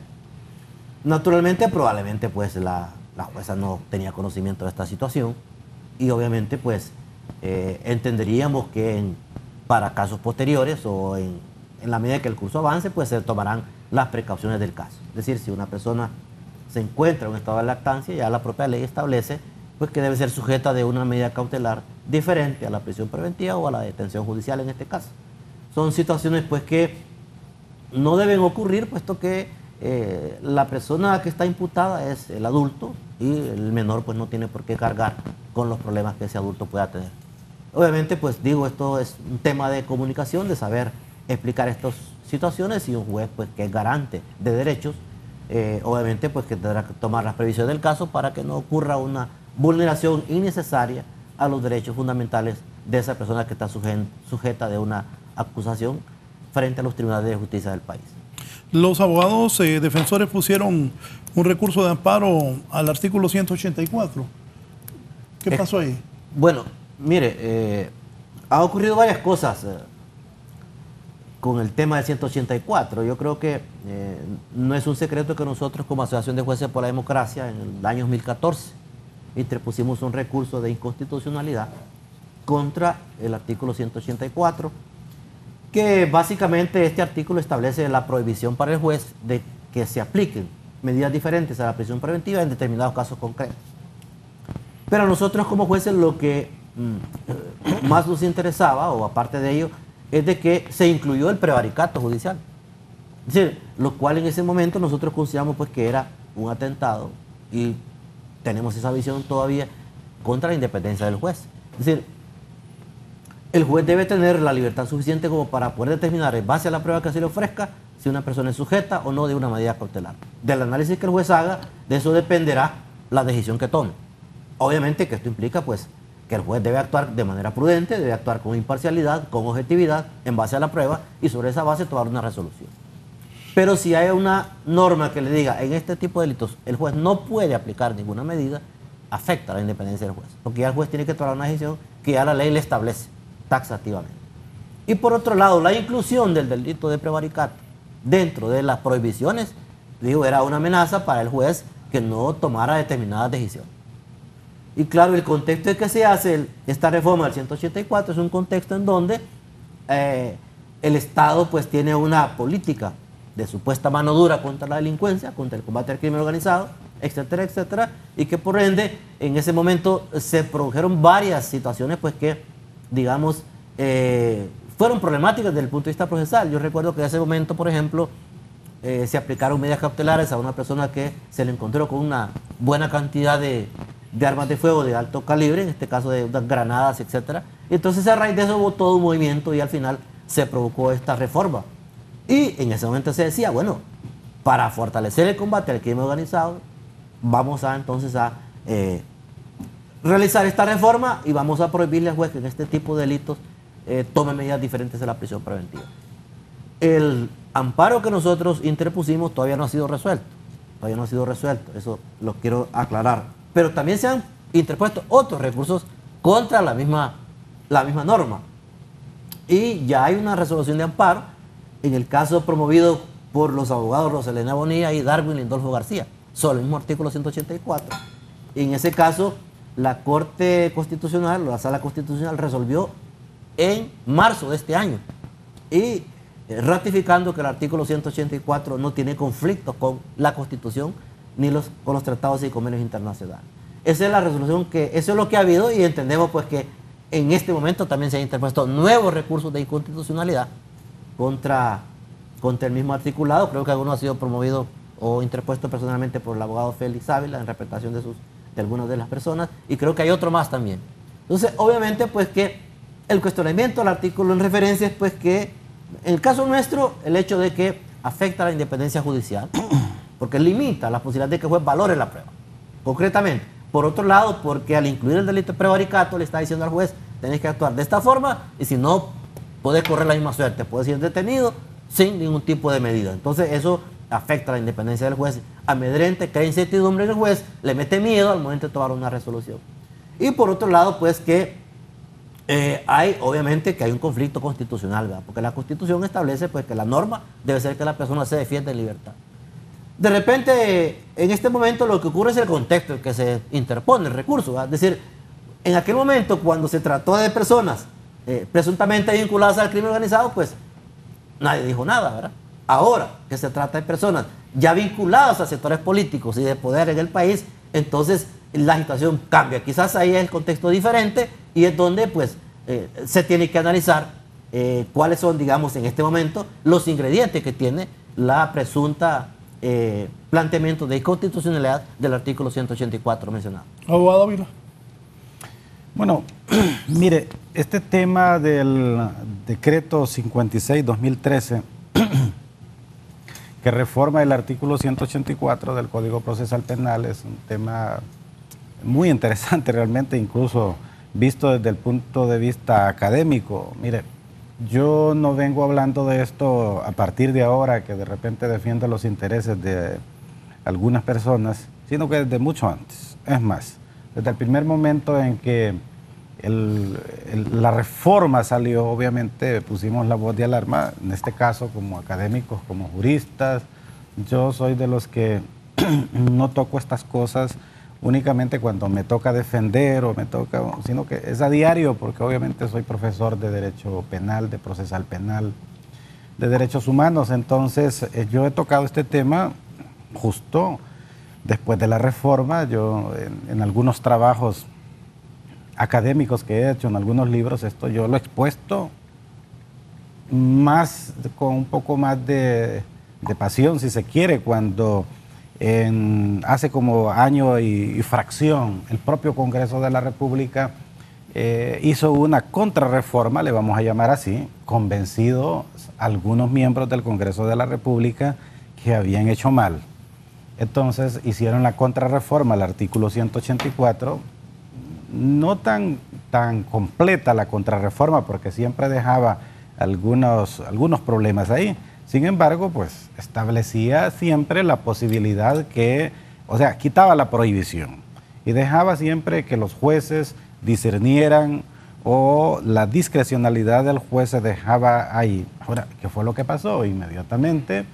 Naturalmente, probablemente, pues la La jueza no tenía conocimiento de esta situación y obviamente pues entenderíamos que para casos posteriores o en la medida que el curso avance, pues se tomarán las precauciones del caso. Es decir, si una persona se encuentra en un estado de lactancia, ya la propia ley establece pues que debe ser sujeta de una medida cautelar diferente a la prisión preventiva o a la detención judicial en este caso. Son situaciones pues que no deben ocurrir, puesto que la persona que está imputada es el adulto y el menor pues no tiene por qué cargar con los problemas que ese adulto pueda tener. Obviamente pues digo, esto es un tema de comunicación, de saber explicar estas situaciones, y un juez pues que es garante de derechos, obviamente pues que tendrá que tomar las previsiones del caso para que no ocurra una vulneración innecesaria a los derechos fundamentales de esa persona que está sujeta de una acusación frente a los tribunales de justicia del país. Los abogados defensores pusieron un recurso de amparo al artículo 184. ¿Qué pasó ahí? Bueno, mire, ha ocurrido varias cosas con el tema del 184. Yo creo que no es un secreto que nosotros como Asociación de Jueces por la Democracia en el año 2014 interpusimos un recurso de inconstitucionalidad contra el artículo 184, que básicamente este artículo establece la prohibición para el juez de que se apliquen medidas diferentes a la prisión preventiva en determinados casos concretos. Pero a nosotros como jueces lo que más nos interesaba, o aparte de ello, es de que se incluyó el prevaricato judicial. Es decir, lo cual en ese momento nosotros consideramos pues que era un atentado, y tenemos esa visión todavía, contra la independencia del juez. Es decir, el juez debe tener la libertad suficiente como para poder determinar, en base a la prueba que se le ofrezca, si una persona es sujeta o no de una medida cautelar. Del análisis que el juez haga, de eso dependerá la decisión que tome. Obviamente que esto implica pues que el juez debe actuar de manera prudente, debe actuar con imparcialidad, con objetividad, en base a la prueba, y sobre esa base tomar una resolución. Pero si hay una norma que le diga, en este tipo de delitos el juez no puede aplicar ninguna medida, afecta a la independencia del juez, porque ya el juez tiene que tomar una decisión que ya la ley le establece taxativamente. Y por otro lado, la inclusión del delito de prevaricato dentro de las prohibiciones, digo, era una amenaza para el juez que no tomara determinadas decisiones. Y claro, el contexto en que se hace esta reforma del 184 es un contexto en donde el Estado pues tiene una política de supuesta mano dura contra la delincuencia, contra el combate al crimen organizado, etcétera, etcétera, y que por ende en ese momento se produjeron varias situaciones pues que, digamos, fueron problemáticas desde el punto de vista procesal. Yo recuerdo que en ese momento, por ejemplo, se aplicaron medidas cautelares a una persona que se le encontró con una buena cantidad de armas de fuego de alto calibre, en este caso de granadas, etcétera. Entonces a raíz de eso hubo todo un movimiento y al final se provocó esta reforma. Y en ese momento se decía, bueno, para fortalecer el combate al crimen organizado, vamos a entonces a realizar esta reforma y vamos a prohibirle al juez que en este tipo de delitos tome medidas diferentes a la prisión preventiva. El amparo que nosotros interpusimos todavía no ha sido resuelto. Todavía no ha sido resuelto, eso lo quiero aclarar. Pero también se han interpuesto otros recursos contra la misma norma. Y ya hay una resolución de amparo en el caso promovido por los abogados Roselena Bonilla y Darwin Lindolfo García, sobre el mismo artículo 184. Y en ese caso, la Corte Constitucional, la Sala Constitucional, resolvió en marzo de este año, y ratificando que el artículo 184 no tiene conflicto con la Constitución ni con los tratados y convenios internacionales. Esa es la resolución, eso es lo que ha habido, y entendemos pues que en este momento también se han interpuesto nuevos recursos de inconstitucionalidad contra el mismo articulado. Creo que alguno ha sido promovido o interpuesto personalmente por el abogado Félix Ávila en representación de algunas de las personas, y creo que hay otro más también. Entonces, obviamente, pues que el cuestionamiento al artículo en referencia es pues que, en el caso nuestro, el hecho de que afecta a la independencia judicial, porque limita la posibilidad de que el juez valore la prueba, concretamente. Por otro lado, porque al incluir el delito de prevaricato le está diciendo al juez, tenés que actuar de esta forma, y si no, podés correr la misma suerte, podés ser detenido sin ningún tipo de medida. Entonces eso afecta a la independencia del juez, amedrenta, crea incertidumbre en el juez, le mete miedo al momento de tomar una resolución. Y por otro lado, pues que obviamente que hay un conflicto constitucional, ¿verdad? Porque la Constitución establece pues que la norma debe ser que la persona se defienda en libertad. De repente, en este momento lo que ocurre es el contexto en que se interpone el recurso, ¿verdad? Es decir, en aquel momento cuando se trató de personas presuntamente vinculadas al crimen organizado, pues nadie dijo nada, ¿verdad? Ahora que se trata de personas ya vinculadas a sectores políticos y de poder en el país, entonces la situación cambia. Quizás ahí es el contexto diferente y es donde pues se tiene que analizar cuáles son, digamos, en este momento los ingredientes que tiene la presunta planteamiento de inconstitucionalidad del artículo 184 mencionado. Abogado Ávila. Bueno, mire, este tema del decreto 56-2013, que reforma el artículo 184 del Código Procesal Penal, es un tema muy interesante realmente, incluso visto desde el punto de vista académico. Mire, yo no vengo hablando de esto a partir de ahora, que de repente defiendo los intereses de algunas personas, sino que desde mucho antes. Es más, desde el primer momento en que la reforma salió, obviamente pusimos la voz de alarma, en este caso como académicos, como juristas. Yo soy de los que no toco estas cosas únicamente cuando me toca defender sino que es a diario, porque obviamente soy profesor de Derecho Penal, de Procesal Penal, de Derechos Humanos. Entonces yo he tocado este tema justo después de la reforma. Yo en algunos trabajos académicos que he hecho, en algunos libros, esto yo lo he expuesto más, con un poco más de pasión, si se quiere, cuando hace como año y fracción el propio Congreso de la República hizo una contrarreforma, le vamos a llamar así, convencido algunos miembros del Congreso de la República que habían hecho mal. Entonces hicieron la contrarreforma al artículo 184, no tan completa la contrarreforma, porque siempre dejaba algunos problemas ahí. Sin embargo, pues establecía siempre la posibilidad quitaba la prohibición y dejaba siempre que los jueces discernieran, o la discrecionalidad del juez se dejaba ahí. Ahora, ¿qué fue lo que pasó? Inmediatamente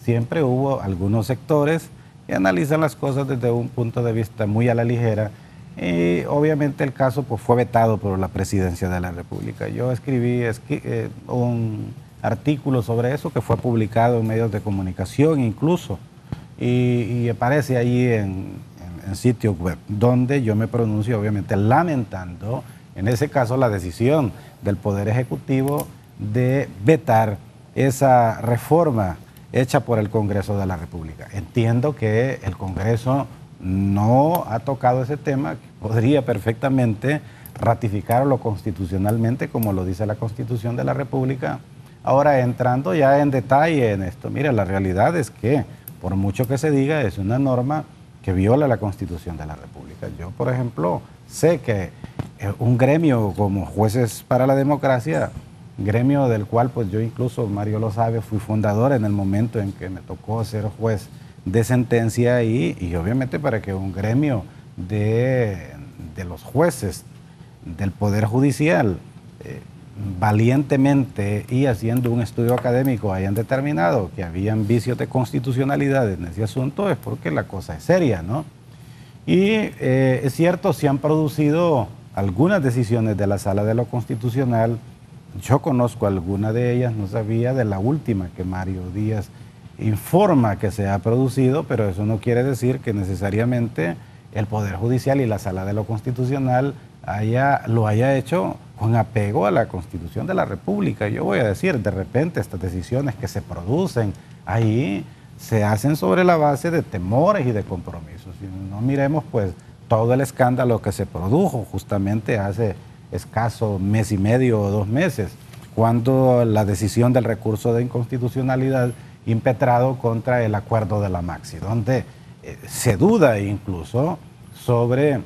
siempre hubo algunos sectores que analizan las cosas desde un punto de vista muy a la ligera, y obviamente el caso pues fue vetado por la Presidencia de la República. Yo escribí un artículo sobre eso que fue publicado en medios de comunicación incluso, y aparece ahí en sitio web, donde yo me pronuncio obviamente lamentando en ese caso la decisión del Poder Ejecutivo de vetar esa reforma hecha por el Congreso de la República. Entiendo que el Congreso no ha tocado ese tema, que podría perfectamente ratificarlo constitucionalmente, como lo dice la Constitución de la República. Ahora, entrando ya en detalle en esto, mira, la realidad es que, por mucho que se diga, es una norma que viola la Constitución de la República. Yo, por ejemplo, sé que un gremio como Jueces para la Democracia, gremio del cual pues yo incluso, Mario lo sabe, fui fundador en el momento en que me tocó ser juez de sentencia, y obviamente para que un gremio de los jueces del Poder Judicial valientemente y haciendo un estudio académico hayan determinado que habían vicios de constitucionalidad en ese asunto, es porque la cosa es seria, ¿no? Y es cierto, se han producido algunas decisiones de la Sala de lo Constitucional. Yo conozco alguna de ellas, no sabía de la última que Mario Díaz informa que se ha producido, pero eso no quiere decir que necesariamente el Poder Judicial y la Sala de lo Constitucional lo haya hecho con apego a la Constitución de la República. Yo voy a decir, de repente estas decisiones que se producen ahí se hacen sobre la base de temores y de compromisos. Si no miremos pues todo el escándalo que se produjo justamente hace escaso mes y medio o 2 meses, cuando la decisión del recurso de inconstitucionalidad impetrado contra el acuerdo de la Maxi, donde se duda incluso sobre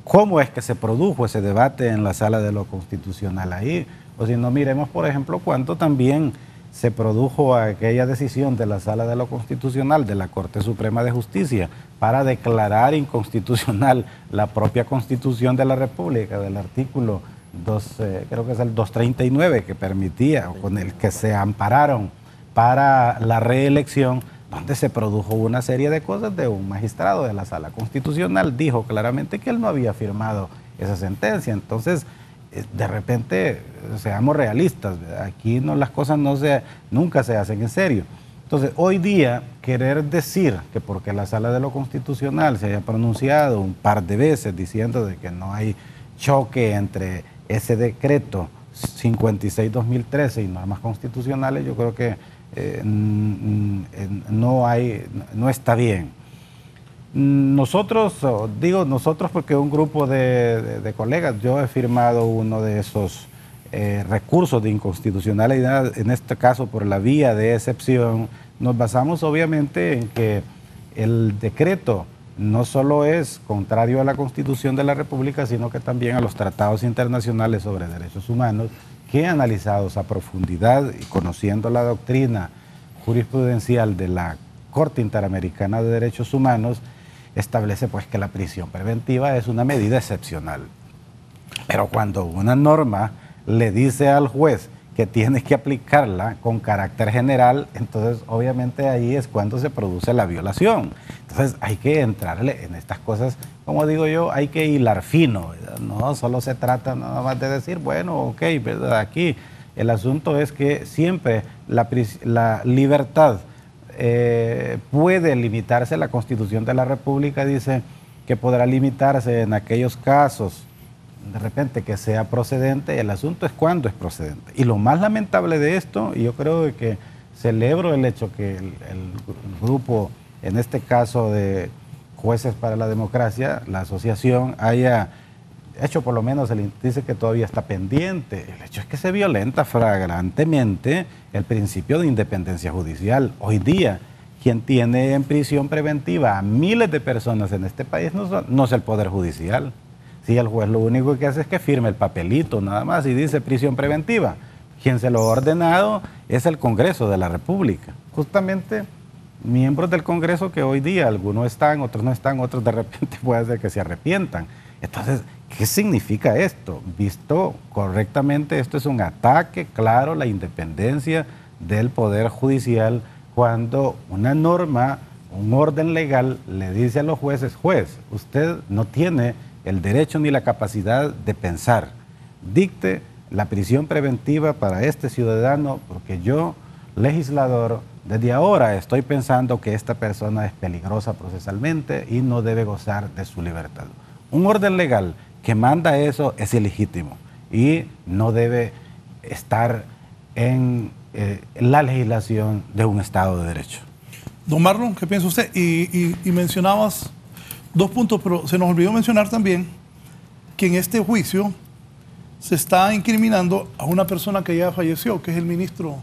cómo es que se produjo ese debate en la Sala de lo Constitucional ahí. O si no, miremos, por ejemplo, cuánto también se produjo aquella decisión de la Sala de lo Constitucional de la Corte Suprema de Justicia para declarar inconstitucional la propia Constitución de la República, del artículo 2, creo que es el 239, que permitía, o con el que se ampararon para la reelección donde se produjo una serie de cosas de un magistrado de la Sala Constitucional. Dijo claramente que él no había firmado esa sentencia. Entonces, de repente, seamos realistas, ¿verdad? Aquí no, las cosas nunca se hacen en serio. Entonces, hoy día, querer decir que porque la Sala de lo Constitucional se haya pronunciado un par de veces diciendo de que no hay choque entre ese decreto 56-2013 y normas constitucionales, yo creo que no está bien. Nosotros, digo nosotros porque un grupo de colegas, yo he firmado uno de esos recursos de inconstitucionalidad, en este caso por la vía de excepción. Nos basamos obviamente en que el decreto no solo es contrario a la Constitución de la República, sino que también a los tratados internacionales sobre derechos humanos, que analizados a profundidad y conociendo la doctrina jurisprudencial de la Corte Interamericana de Derechos Humanos, establece pues que la prisión preventiva es una medida excepcional. Pero cuando una norma le dice al juez que tiene que aplicarla con carácter general, entonces obviamente ahí es cuando se produce la violación. Entonces hay que entrarle en estas cosas, como digo yo, hay que hilar fino, ¿verdad? No solo se trata nada más de decir, bueno, ok, ¿verdad? Aquí el asunto es que siempre la libertad puede limitarse. La Constitución de la República dice que podrá limitarse en aquellos casos de repente que sea procedente. El asunto es cuándo es procedente. Y lo más lamentable de esto, y yo creo que celebro el hecho que el grupo, en este caso de Jueces para la Democracia, la asociación, haya hecho por lo menos, dice que todavía está pendiente. El hecho es que se violenta flagrantemente el principio de independencia judicial. Hoy día, quien tiene en prisión preventiva a miles de personas en este país no es el Poder Judicial. Sí, el juez lo único que hace es que firme el papelito nada más y dice prisión preventiva. Quien se lo ha ordenado es el Congreso de la República. Justamente miembros del Congreso que hoy día, algunos están, otros no están, otros de repente puede ser que se arrepientan. Entonces, ¿qué significa esto? Visto correctamente, esto es un ataque claro a la independencia del Poder Judicial cuando una norma, un orden legal le dice a los jueces, juez, usted no tiene el derecho ni la capacidad de pensar. Dicte la prisión preventiva para este ciudadano porque yo, legislador, desde ahora estoy pensando que esta persona es peligrosa procesalmente y no debe gozar de su libertad. Un orden legal que manda eso es ilegítimo y no debe estar en la legislación de un Estado de Derecho. Don Marlon, ¿qué piensa usted? Y mencionabas dos puntos, pero se nos olvidó mencionar también que en este juicio se está incriminando a una persona que ya falleció, que es el ministro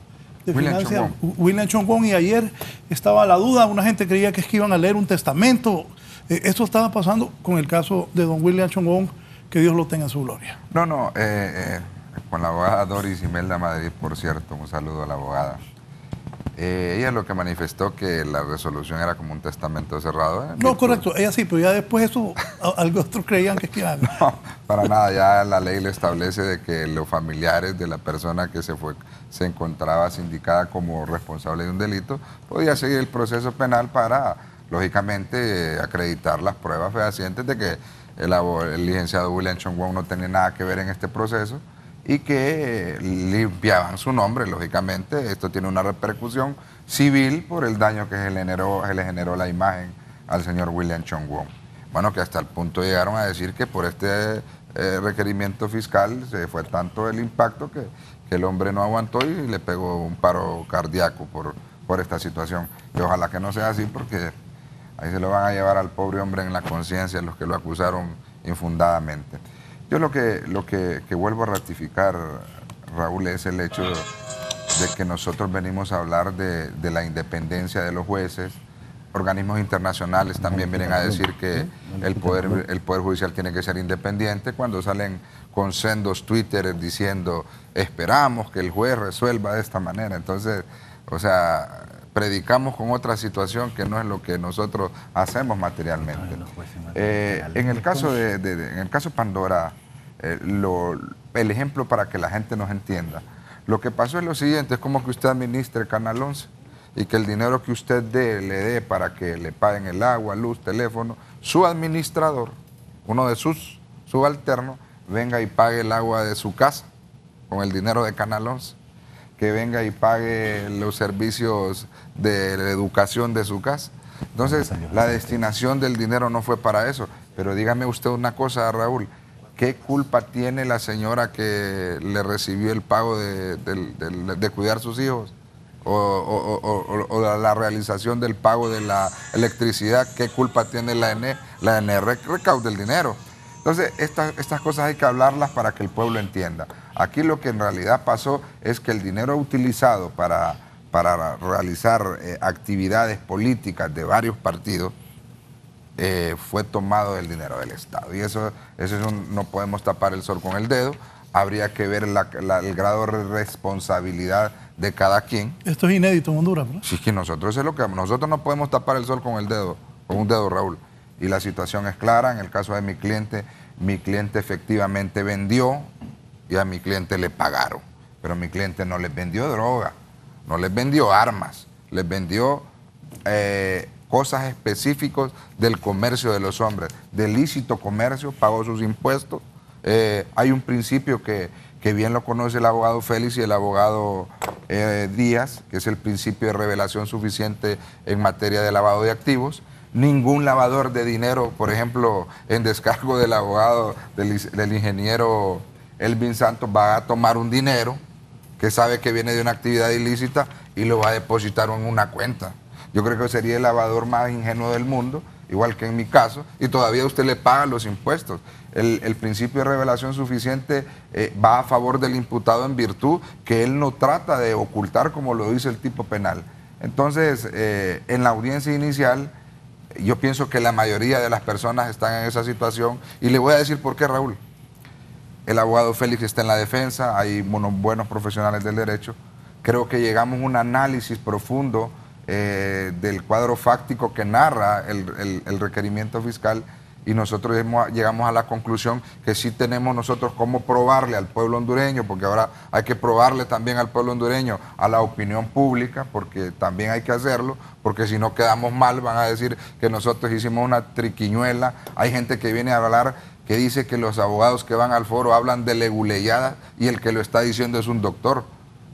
de Finanzas, William Chongón, y ayer estaba la duda, una gente creía que es que iban a leer un testamento. Esto estaba pasando con el caso de don William Chongón, que Dios lo tenga en su gloria. No, con la abogada Doris Imelda Madrid, por cierto, un saludo a la abogada. Ella lo que manifestó que la resolución era como un testamento cerrado. No, correcto, ella sí, pero ya después eso, algo otros creían que iban. No, para nada, ya la ley le establece de que los familiares de la persona que se encontraba sindicada como responsable de un delito podía seguir el proceso penal para, lógicamente, acreditar las pruebas fehacientes de que el licenciado William Chongón no tenía nada que ver en este proceso y que limpiaban su nombre, lógicamente. Esto tiene una repercusión civil por el daño que se le generó la imagen al señor William Chongón. Bueno, que hasta el punto llegaron a decir que por este requerimiento fiscal se fue tanto el impacto que el hombre no aguantó y le pegó un paro cardíaco por esta situación. Y ojalá que no sea así, porque ahí se lo van a llevar al pobre hombre en la conciencia los que lo acusaron infundadamente. Yo lo que vuelvo a ratificar, Raúl, es el hecho de que nosotros venimos a hablar de la independencia de los jueces. Organismos internacionales también vienen a decir que el Poder Judicial tiene que ser independiente, cuando salen con sendos Twitter diciendo esperamos que el juez resuelva de esta manera. Entonces, o sea, predicamos con otra situación que no es lo que nosotros hacemos materialmente. En el caso Pandora, el ejemplo para que la gente nos entienda, lo que pasó es lo siguiente: es como que usted administre Canal 11 y que el dinero que usted le dé para que le paguen el agua, luz, teléfono, su administrador, uno de sus subalternos, venga y pague el agua de su casa con el dinero de Canal 11, que venga y pague los servicios de la educación de su casa. Entonces, la destinación del dinero no fue para eso. Pero dígame usted una cosa, Raúl, ¿qué culpa tiene la señora que le recibió el pago de cuidar sus hijos? O la realización del pago de la electricidad, ¿qué culpa tiene la ENE? La ENE recauda el dinero. Entonces, estas cosas hay que hablarlas para que el pueblo entienda. Aquí lo que en realidad pasó es que el dinero utilizado para realizar actividades políticas de varios partidos fue tomado del dinero del Estado. Y eso no podemos tapar el sol con el dedo. Habría que ver el grado de responsabilidad de cada quien. Esto es inédito en Honduras, ¿no? Sí, es que nosotros no podemos tapar el sol con un dedo, Raúl. Y la situación es clara. En el caso de mi cliente efectivamente vendió y a mi cliente le pagaron. Pero mi cliente no les vendió droga, no les vendió armas, les vendió cosas específicas del comercio de los hombres, de lícito comercio, pagó sus impuestos. Hay un principio que bien lo conoce el abogado Félix y el abogado Díaz, que es el principio de revelación suficiente en materia de lavado de activos. Ningún lavador de dinero, por ejemplo, en descargo del abogado, del ingeniero Elvin Santos, va a tomar un dinero que sabe que viene de una actividad ilícita y lo va a depositar en una cuenta. Yo creo que sería el lavador más ingenuo del mundo, igual que en mi caso, y todavía usted le paga los impuestos. El principio de revelación suficiente va a favor del imputado en virtud que él no trata de ocultar como lo dice el tipo penal. Entonces, en la audiencia inicial, yo pienso que la mayoría de las personas están en esa situación y le voy a decir por qué, Raúl. El abogado Félix está en la defensa, hay unos buenos profesionales del derecho. Creo que llegamos a un análisis profundo del cuadro fáctico que narra el requerimiento fiscal y nosotros llegamos a la conclusión que sí tenemos nosotros cómo probarle al pueblo hondureño, porque ahora hay que probarle también al pueblo hondureño, a la opinión pública, porque también hay que hacerlo, porque si no quedamos mal van a decir que nosotros hicimos una triquiñuela. Hay gente que viene a hablar que dice que los abogados que van al foro hablan de leguleyada y el que lo está diciendo es un doctor.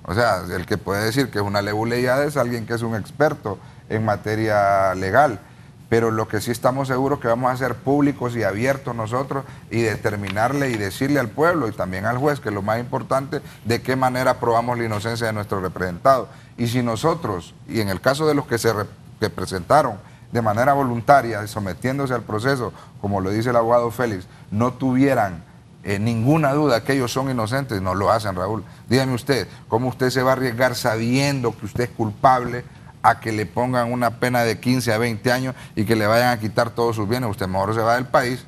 O sea, el que puede decir que es una leguleyada es alguien que es un experto en materia legal. Pero lo que sí estamos seguros que vamos a ser públicos y abiertos nosotros y determinarle y decirle al pueblo y también al juez, que es lo más importante, de qué manera probamos la inocencia de nuestro representado. Y si nosotros, y en el caso de los que presentaron de manera voluntaria, sometiéndose al proceso, como lo dice el abogado Félix, no tuvieran ninguna duda que ellos son inocentes, no lo hacen, Raúl. Dígame usted, ¿cómo usted se va a arriesgar sabiendo que usted es culpable a que le pongan una pena de 15 a 20 años y que le vayan a quitar todos sus bienes? Usted mejor se va del país.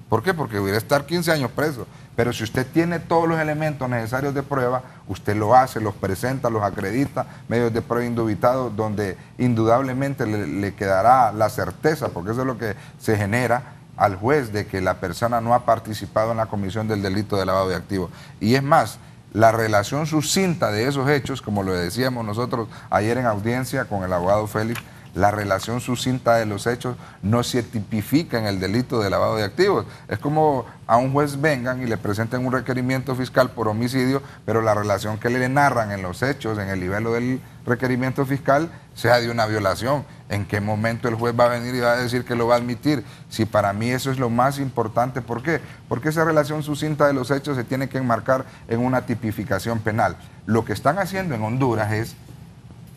¿Por qué? Porque hubiera estar 15 años preso. Pero si usted tiene todos los elementos necesarios de prueba, usted lo hace, los presenta, los acredita, medios de prueba indubitados, donde indudablemente le quedará la certeza, porque eso es lo que se genera al juez, de que la persona no ha participado en la comisión del delito de lavado de activos. Y es más, la relación sucinta de esos hechos, como lo decíamos nosotros ayer en audiencia con el abogado Félix, la relación sucinta de los hechos no se tipifica en el delito de lavado de activos. Es como a un juez vengan y le presenten un requerimiento fiscal por homicidio, pero la relación que le narran en los hechos, en el nivel del requerimiento fiscal, sea de una violación. ¿En qué momento el juez va a venir y va a decir que lo va a admitir? Si para mí eso es lo más importante. ¿Por qué? Porque esa relación sucinta de los hechos se tiene que enmarcar en una tipificación penal. Lo que están haciendo en Honduras es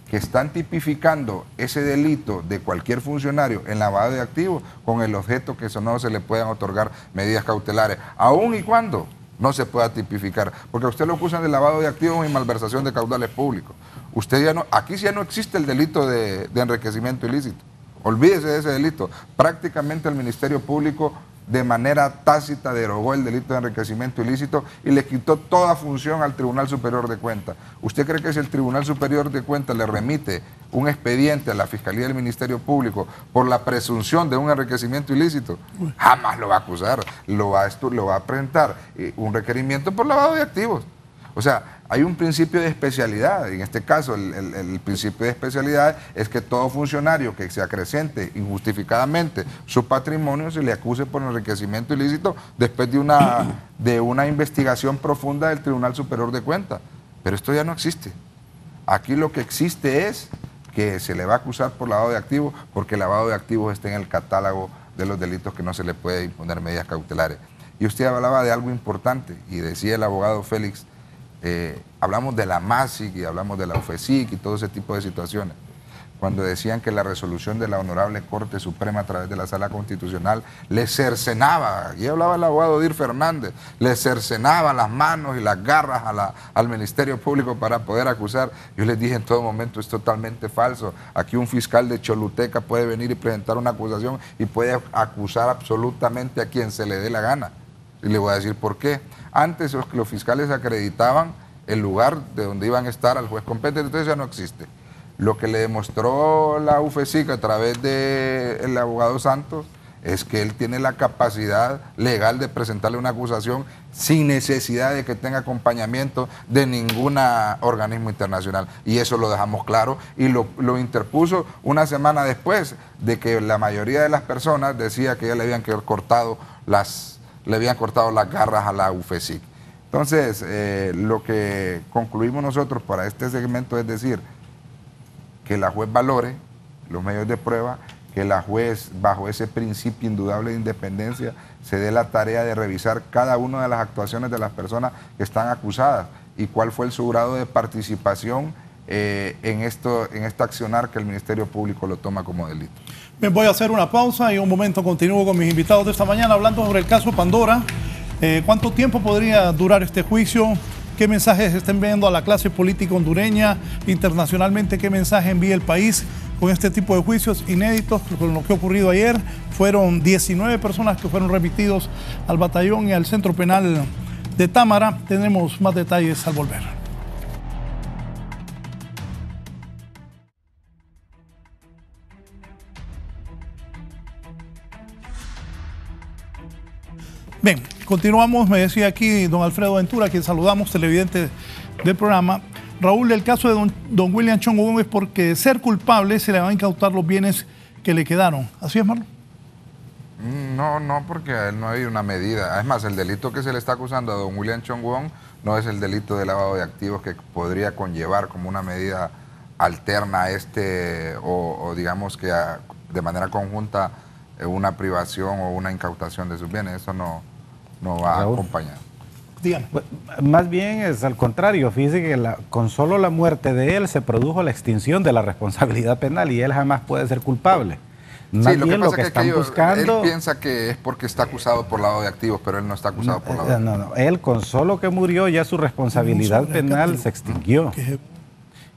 que están tipificando ese delito de cualquier funcionario en lavado de activos con el objeto que eso no se le puedan otorgar medidas cautelares, aun y cuando no se pueda tipificar, porque a usted lo acusan de lavado de activos y malversación de caudales públicos. Usted ya no, aquí ya no existe el delito de enriquecimiento ilícito. Olvídese de ese delito. Prácticamente el Ministerio Público de manera tácita derogó el delito de enriquecimiento ilícito y le quitó toda función al Tribunal Superior de Cuentas. ¿Usted cree que si el Tribunal Superior de Cuentas le remite un expediente a la Fiscalía del Ministerio Público por la presunción de un enriquecimiento ilícito, jamás lo va a acusar, lo va a presentar un requerimiento por lavado de activos? O sea, hay un principio de especialidad. En este caso, el principio de especialidad es que todo funcionario que se acrecente injustificadamente su patrimonio se le acuse por enriquecimiento ilícito después de una investigación profunda del Tribunal Superior de Cuentas. Pero esto ya no existe. Aquí lo que existe es que se le va a acusar por lavado de activos, porque el lavado de activos está en el catálogo de los delitos que no se le puede imponer medidas cautelares. Y usted hablaba de algo importante, y decía el abogado Félix, hablamos de la MASIC y hablamos de la UFESIC y todo ese tipo de situaciones. Cuando decían que la resolución de la Honorable Corte Suprema a través de la Sala Constitucional le cercenaba, y hablaba el abogado Odir Fernández, le cercenaba las manos y las garras al Ministerio Público para poder acusar. Yo les dije en todo momento, es totalmente falso. Aquí un fiscal de Choluteca puede venir y presentar una acusación y puede acusar absolutamente a quien se le dé la gana. Y le voy a decir por qué. Antes los fiscales acreditaban el lugar de donde iban a estar al juez competente, entonces ya no existe. Lo que le demostró la UFESIC a través del abogado Santos es que él tiene la capacidad legal de presentarle una acusación sin necesidad de que tenga acompañamiento de ningún organismo internacional. Y eso lo dejamos claro y lo interpuso una semana después de que la mayoría de las personas decía que ya le habían cortado las garras a la UFESIC. Entonces, lo que concluimos nosotros para este segmento es decir, que la juez valore los medios de prueba, que la juez, bajo ese principio indudable de independencia, se dé la tarea de revisar cada una de las actuaciones de las personas que están acusadas y cuál fue su grado de participación en este accionar que el Ministerio Público lo toma como delito. Bien, voy a hacer una pausa y un momento continúo con mis invitados de esta mañana hablando sobre el caso Pandora. ¿Cuánto tiempo podría durar este juicio? ¿Qué mensajes está enviando a la clase política hondureña? Internacionalmente, ¿qué mensaje envía el país con este tipo de juicios inéditos? Con lo que ha ocurrido ayer, fueron 19 personas que fueron remitidos al batallón y al centro penal de Támara. Tenemos más detalles al volver. Bien, continuamos. Me decía aquí don Alfredo Ventura, a quien saludamos, televidente del programa. Raúl, el caso de don William Chong es porque de ser culpable se le van a incautar los bienes que le quedaron. ¿Así es, Marlon? No, porque a él no hay una medida. Es más, el delito que se le está acusando a don William Chong no es el delito de lavado de activos que podría conllevar como una medida alterna a o digamos que de manera conjunta una privación o una incautación de sus bienes. Eso no va a acompañar. Dígame. Más bien es al contrario. Fíjese que con solo la muerte de él se produjo la extinción de la responsabilidad penal y él jamás puede ser culpable. Más sí, bien lo que están pasa buscando... Él piensa que es porque está acusado por lavado de activos, pero él no está acusado por lavado de activos. No, él con solo que murió ya su responsabilidad penal se extinguió.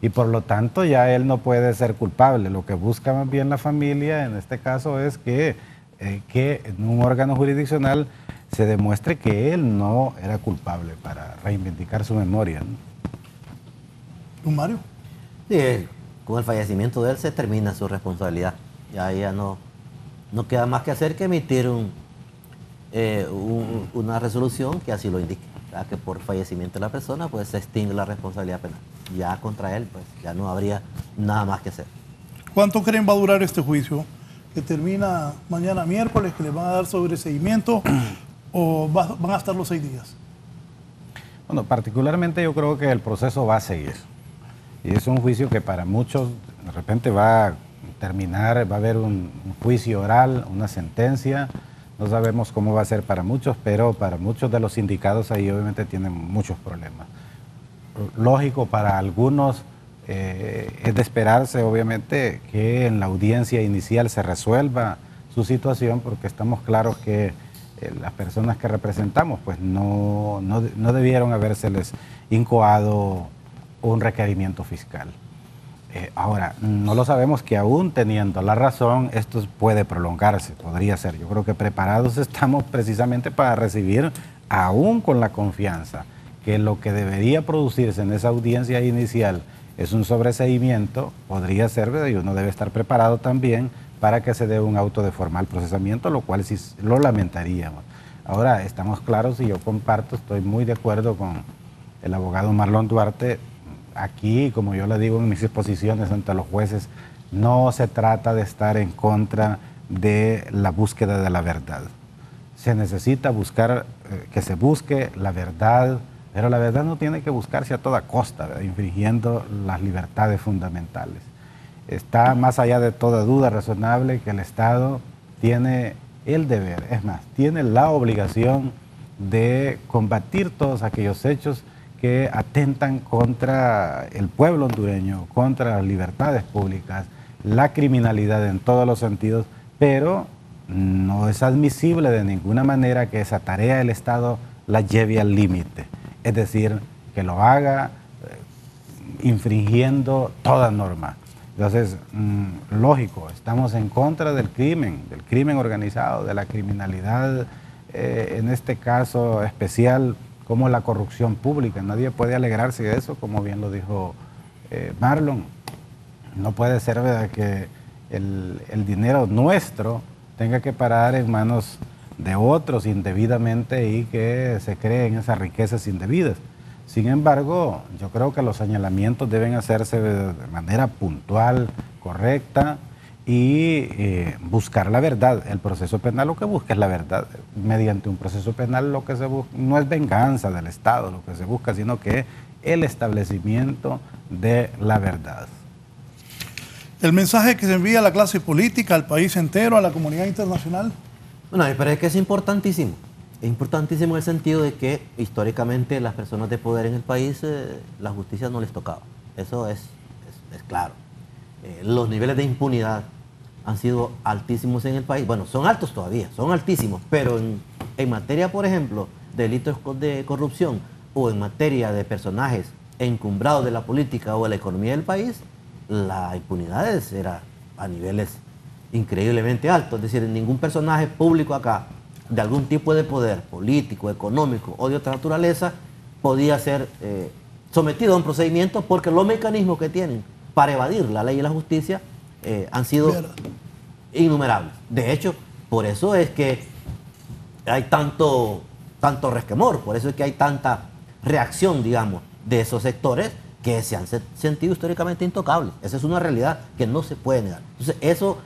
Y por lo tanto ya él no puede ser culpable. Lo que busca más bien la familia en este caso es que en un órgano jurisdiccional se demuestre que él no era culpable para reivindicar su memoria, ¿no? ¿Don Mario? Sí, con el fallecimiento de él se termina su responsabilidad. Ya no queda más que hacer que emitir una resolución que así lo indique. O sea, que por fallecimiento de la persona pues se extingue la responsabilidad penal. Ya contra él pues ya no habría nada más que hacer. ¿Cuánto creen va a durar este juicio? ¿Que termina mañana miércoles, que le van a dar sobreseimiento o van a estar los 6 días? Bueno, particularmente yo creo que el proceso va a seguir. Y es un juicio que para muchos de repente va a terminar, va a haber un juicio oral, una sentencia. No sabemos cómo va a ser para muchos, pero para muchos de los sindicados ahí obviamente tienen muchos problemas. Lógico, para algunos es de esperarse obviamente que en la audiencia inicial se resuelva su situación, porque estamos claros que las personas que representamos pues no debieron habérseles incoado un requerimiento fiscal. Ahora, no lo sabemos, que aún teniendo la razón, esto puede prolongarse, podría ser. Yo creo que preparados estamos precisamente para recibir, aún con la confianza, que lo que debería producirse en esa audiencia inicial es un sobreseimiento, podría ser, y uno debe estar preparado también para que se dé un auto de formal procesamiento, lo cual sí lo lamentaríamos. Ahora, estamos claros y yo comparto, estoy muy de acuerdo con el abogado Marlon Duarte, aquí, como yo le digo en mis exposiciones ante los jueces, no se trata de estar en contra de la búsqueda de la verdad. Se necesita buscar, que se busque la verdad, pero la verdad no tiene que buscarse a toda costa, ¿verdad?, infringiendo las libertades fundamentales. Está más allá de toda duda razonable que el Estado tiene el deber, es más, tiene la obligación de combatir todos aquellos hechos que atentan contra el pueblo hondureño, contra las libertades públicas, la criminalidad en todos los sentidos, pero no es admisible de ninguna manera que esa tarea del Estado la lleve al límite, es decir, que lo haga infringiendo toda norma. Entonces, lógico, estamos en contra del crimen organizado, de la criminalidad, en este caso especial, como la corrupción pública. Nadie puede alegrarse de eso, como bien lo dijo Marlon. No puede ser, ¿verdad?, que el dinero nuestro tenga que parar en manos de otros indebidamente y que se creen esas riquezas indebidas. Sin embargo, yo creo que los señalamientos deben hacerse de manera puntual, correcta, y buscar la verdad. El proceso penal lo que busca es la verdad. Mediante un proceso penal lo que se busca no es venganza del Estado, lo que se busca, sino que el establecimiento de la verdad. El mensaje que se envía a la clase política, al país entero, a la comunidad internacional. Bueno, me parece que es importantísimo. Es importantísimo en el sentido de que históricamente las personas de poder en el país, la justicia no les tocaba. Eso es claro. Los niveles de impunidad han sido altísimos en el país. Bueno, son altos todavía, son altísimos, pero en materia, por ejemplo, de delitos de corrupción o en materia de personajes encumbrados de la política o de la economía del país, la impunidad era a niveles increíblemente altos. Es decir, ningún personaje público acá de algún tipo de poder político, económico o de otra naturaleza podía ser sometido a un procedimiento, porque los mecanismos que tienen para evadir la ley y la justicia han sido innumerables. De hecho, por eso es que hay tanto resquemor, por eso es que hay tanta reacción, digamos, de esos sectores que se han sentido históricamente intocables. Esa es una realidad que no se puede negar. Entonces, eso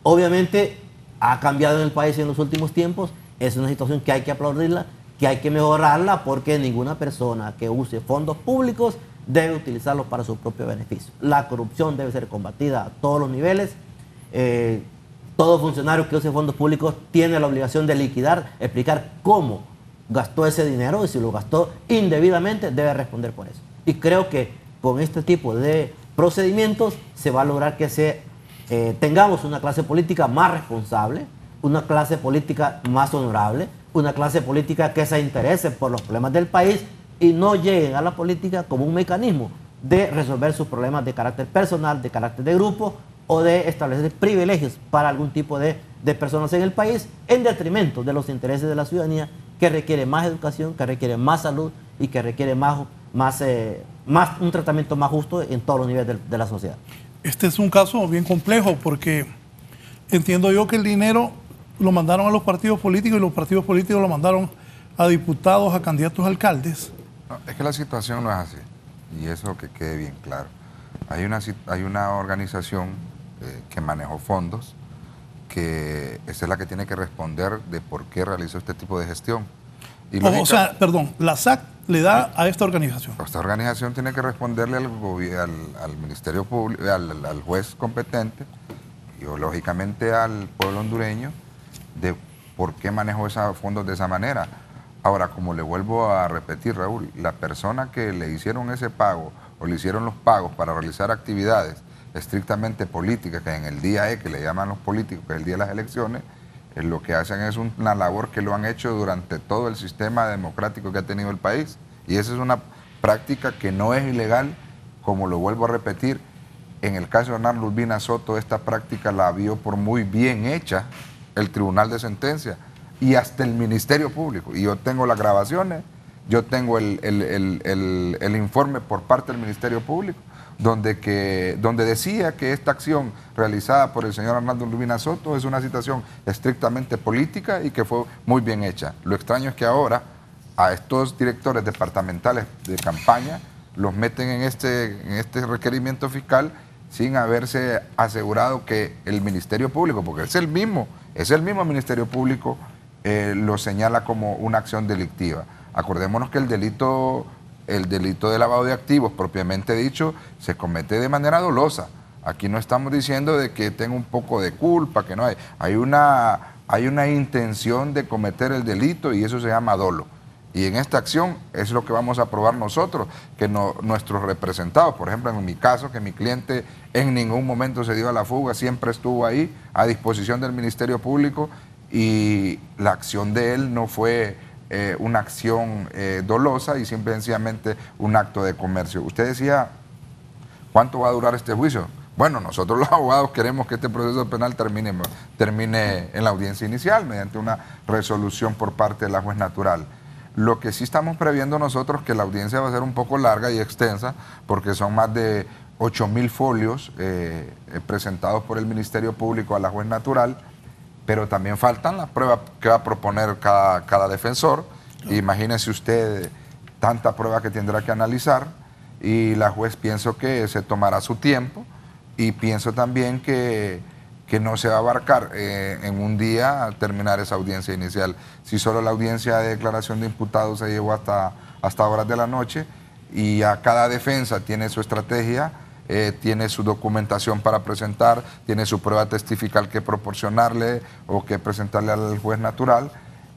obviamente ha cambiado en el país en los últimos tiempos. Es una situación que hay que aplaudirla, que hay que mejorarla, porque ninguna persona que use fondos públicos debe utilizarlos para su propio beneficio. La corrupción debe ser combatida a todos los niveles. Todo funcionario que use fondos públicos tiene la obligación de liquidar, explicar cómo gastó ese dinero, y si lo gastó indebidamente debe responder por eso. Y creo que con este tipo de procedimientos se va a lograr que tengamos una clase política más responsable, una clase política más honorable, una clase política que se interese por los problemas del país y no lleguen a la política como un mecanismo de resolver sus problemas de carácter personal, de carácter de grupo, o de establecer privilegios para algún tipo de personas en el país, en detrimento de los intereses de la ciudadanía, que requiere más educación, que requiere más salud y que requiere un tratamiento más justo en todos los niveles de la sociedad. Este es un caso bien complejo, porque entiendo yo que el dinero lo mandaron a los partidos políticos y los partidos políticos lo mandaron a diputados, a candidatos a alcaldes. No, es que la situación no es así, y eso que quede bien claro. Hay una organización que manejó fondos, que esa es la que tiene que responder de por qué realizó este tipo de gestión. Y la SAC le da a esta organización. Esta organización tiene que responderle al Ministerio Público, al juez competente y lógicamente al pueblo hondureño de por qué manejó esos fondos de esa manera. Ahora, como le vuelvo a repetir, Raúl, la persona que le hicieron ese pago o le hicieron los pagos para realizar actividades estrictamente políticas, que en el día que le llaman los políticos, que es el día de las elecciones, lo que hacen es una labor que lo han hecho durante todo el sistema democrático que ha tenido el país. Y esa es una práctica que no es ilegal, como lo vuelvo a repetir. En el caso de Hernando Urbina Soto, esta práctica la vio por muy bien hecha el Tribunal de Sentencia y hasta el Ministerio Público. Y yo tengo las grabaciones, yo tengo el informe por parte del Ministerio Público, donde decía que esta acción realizada por el señor Hernando Urbina Soto es una situación estrictamente política y que fue muy bien hecha. Lo extraño es que ahora a estos directores departamentales de campaña, los meten en este requerimiento fiscal sin haberse asegurado que el Ministerio Público, porque es el mismo Ministerio Público, lo señala como una acción delictiva. Acordémonos que el delito de lavado de activos, propiamente dicho, se comete de manera dolosa. Aquí no estamos diciendo de que tenga un poco de culpa, que no hay. Hay una intención de cometer el delito y eso se llama dolo. Y en esta acción es lo que vamos a probar nosotros, que nuestros representados, por ejemplo, en mi caso, que mi cliente en ningún momento se dio a la fuga, siempre estuvo ahí a disposición del Ministerio Público y la acción de él no fue una acción dolosa y simple y sencillamente un acto de comercio. Usted decía, ¿cuánto va a durar este juicio? Bueno, nosotros los abogados queremos que este proceso penal termine en la audiencia inicial mediante una resolución por parte de la juez natural. Lo que sí estamos previendo nosotros que la audiencia va a ser un poco larga y extensa porque son más de 8.000 folios presentados por el Ministerio Público a la juez natural, pero también faltan las pruebas que va a proponer cada defensor. Imagínese usted tanta prueba que tendrá que analizar y la juez pienso que se tomará su tiempo y pienso también que no se va a abarcar en un día terminar esa audiencia inicial. Si solo la audiencia de declaración de imputados se llevó hasta horas de la noche y a cada defensa tiene su estrategia, tiene su documentación para presentar, tiene su prueba testifical que proporcionarle o que presentarle al juez natural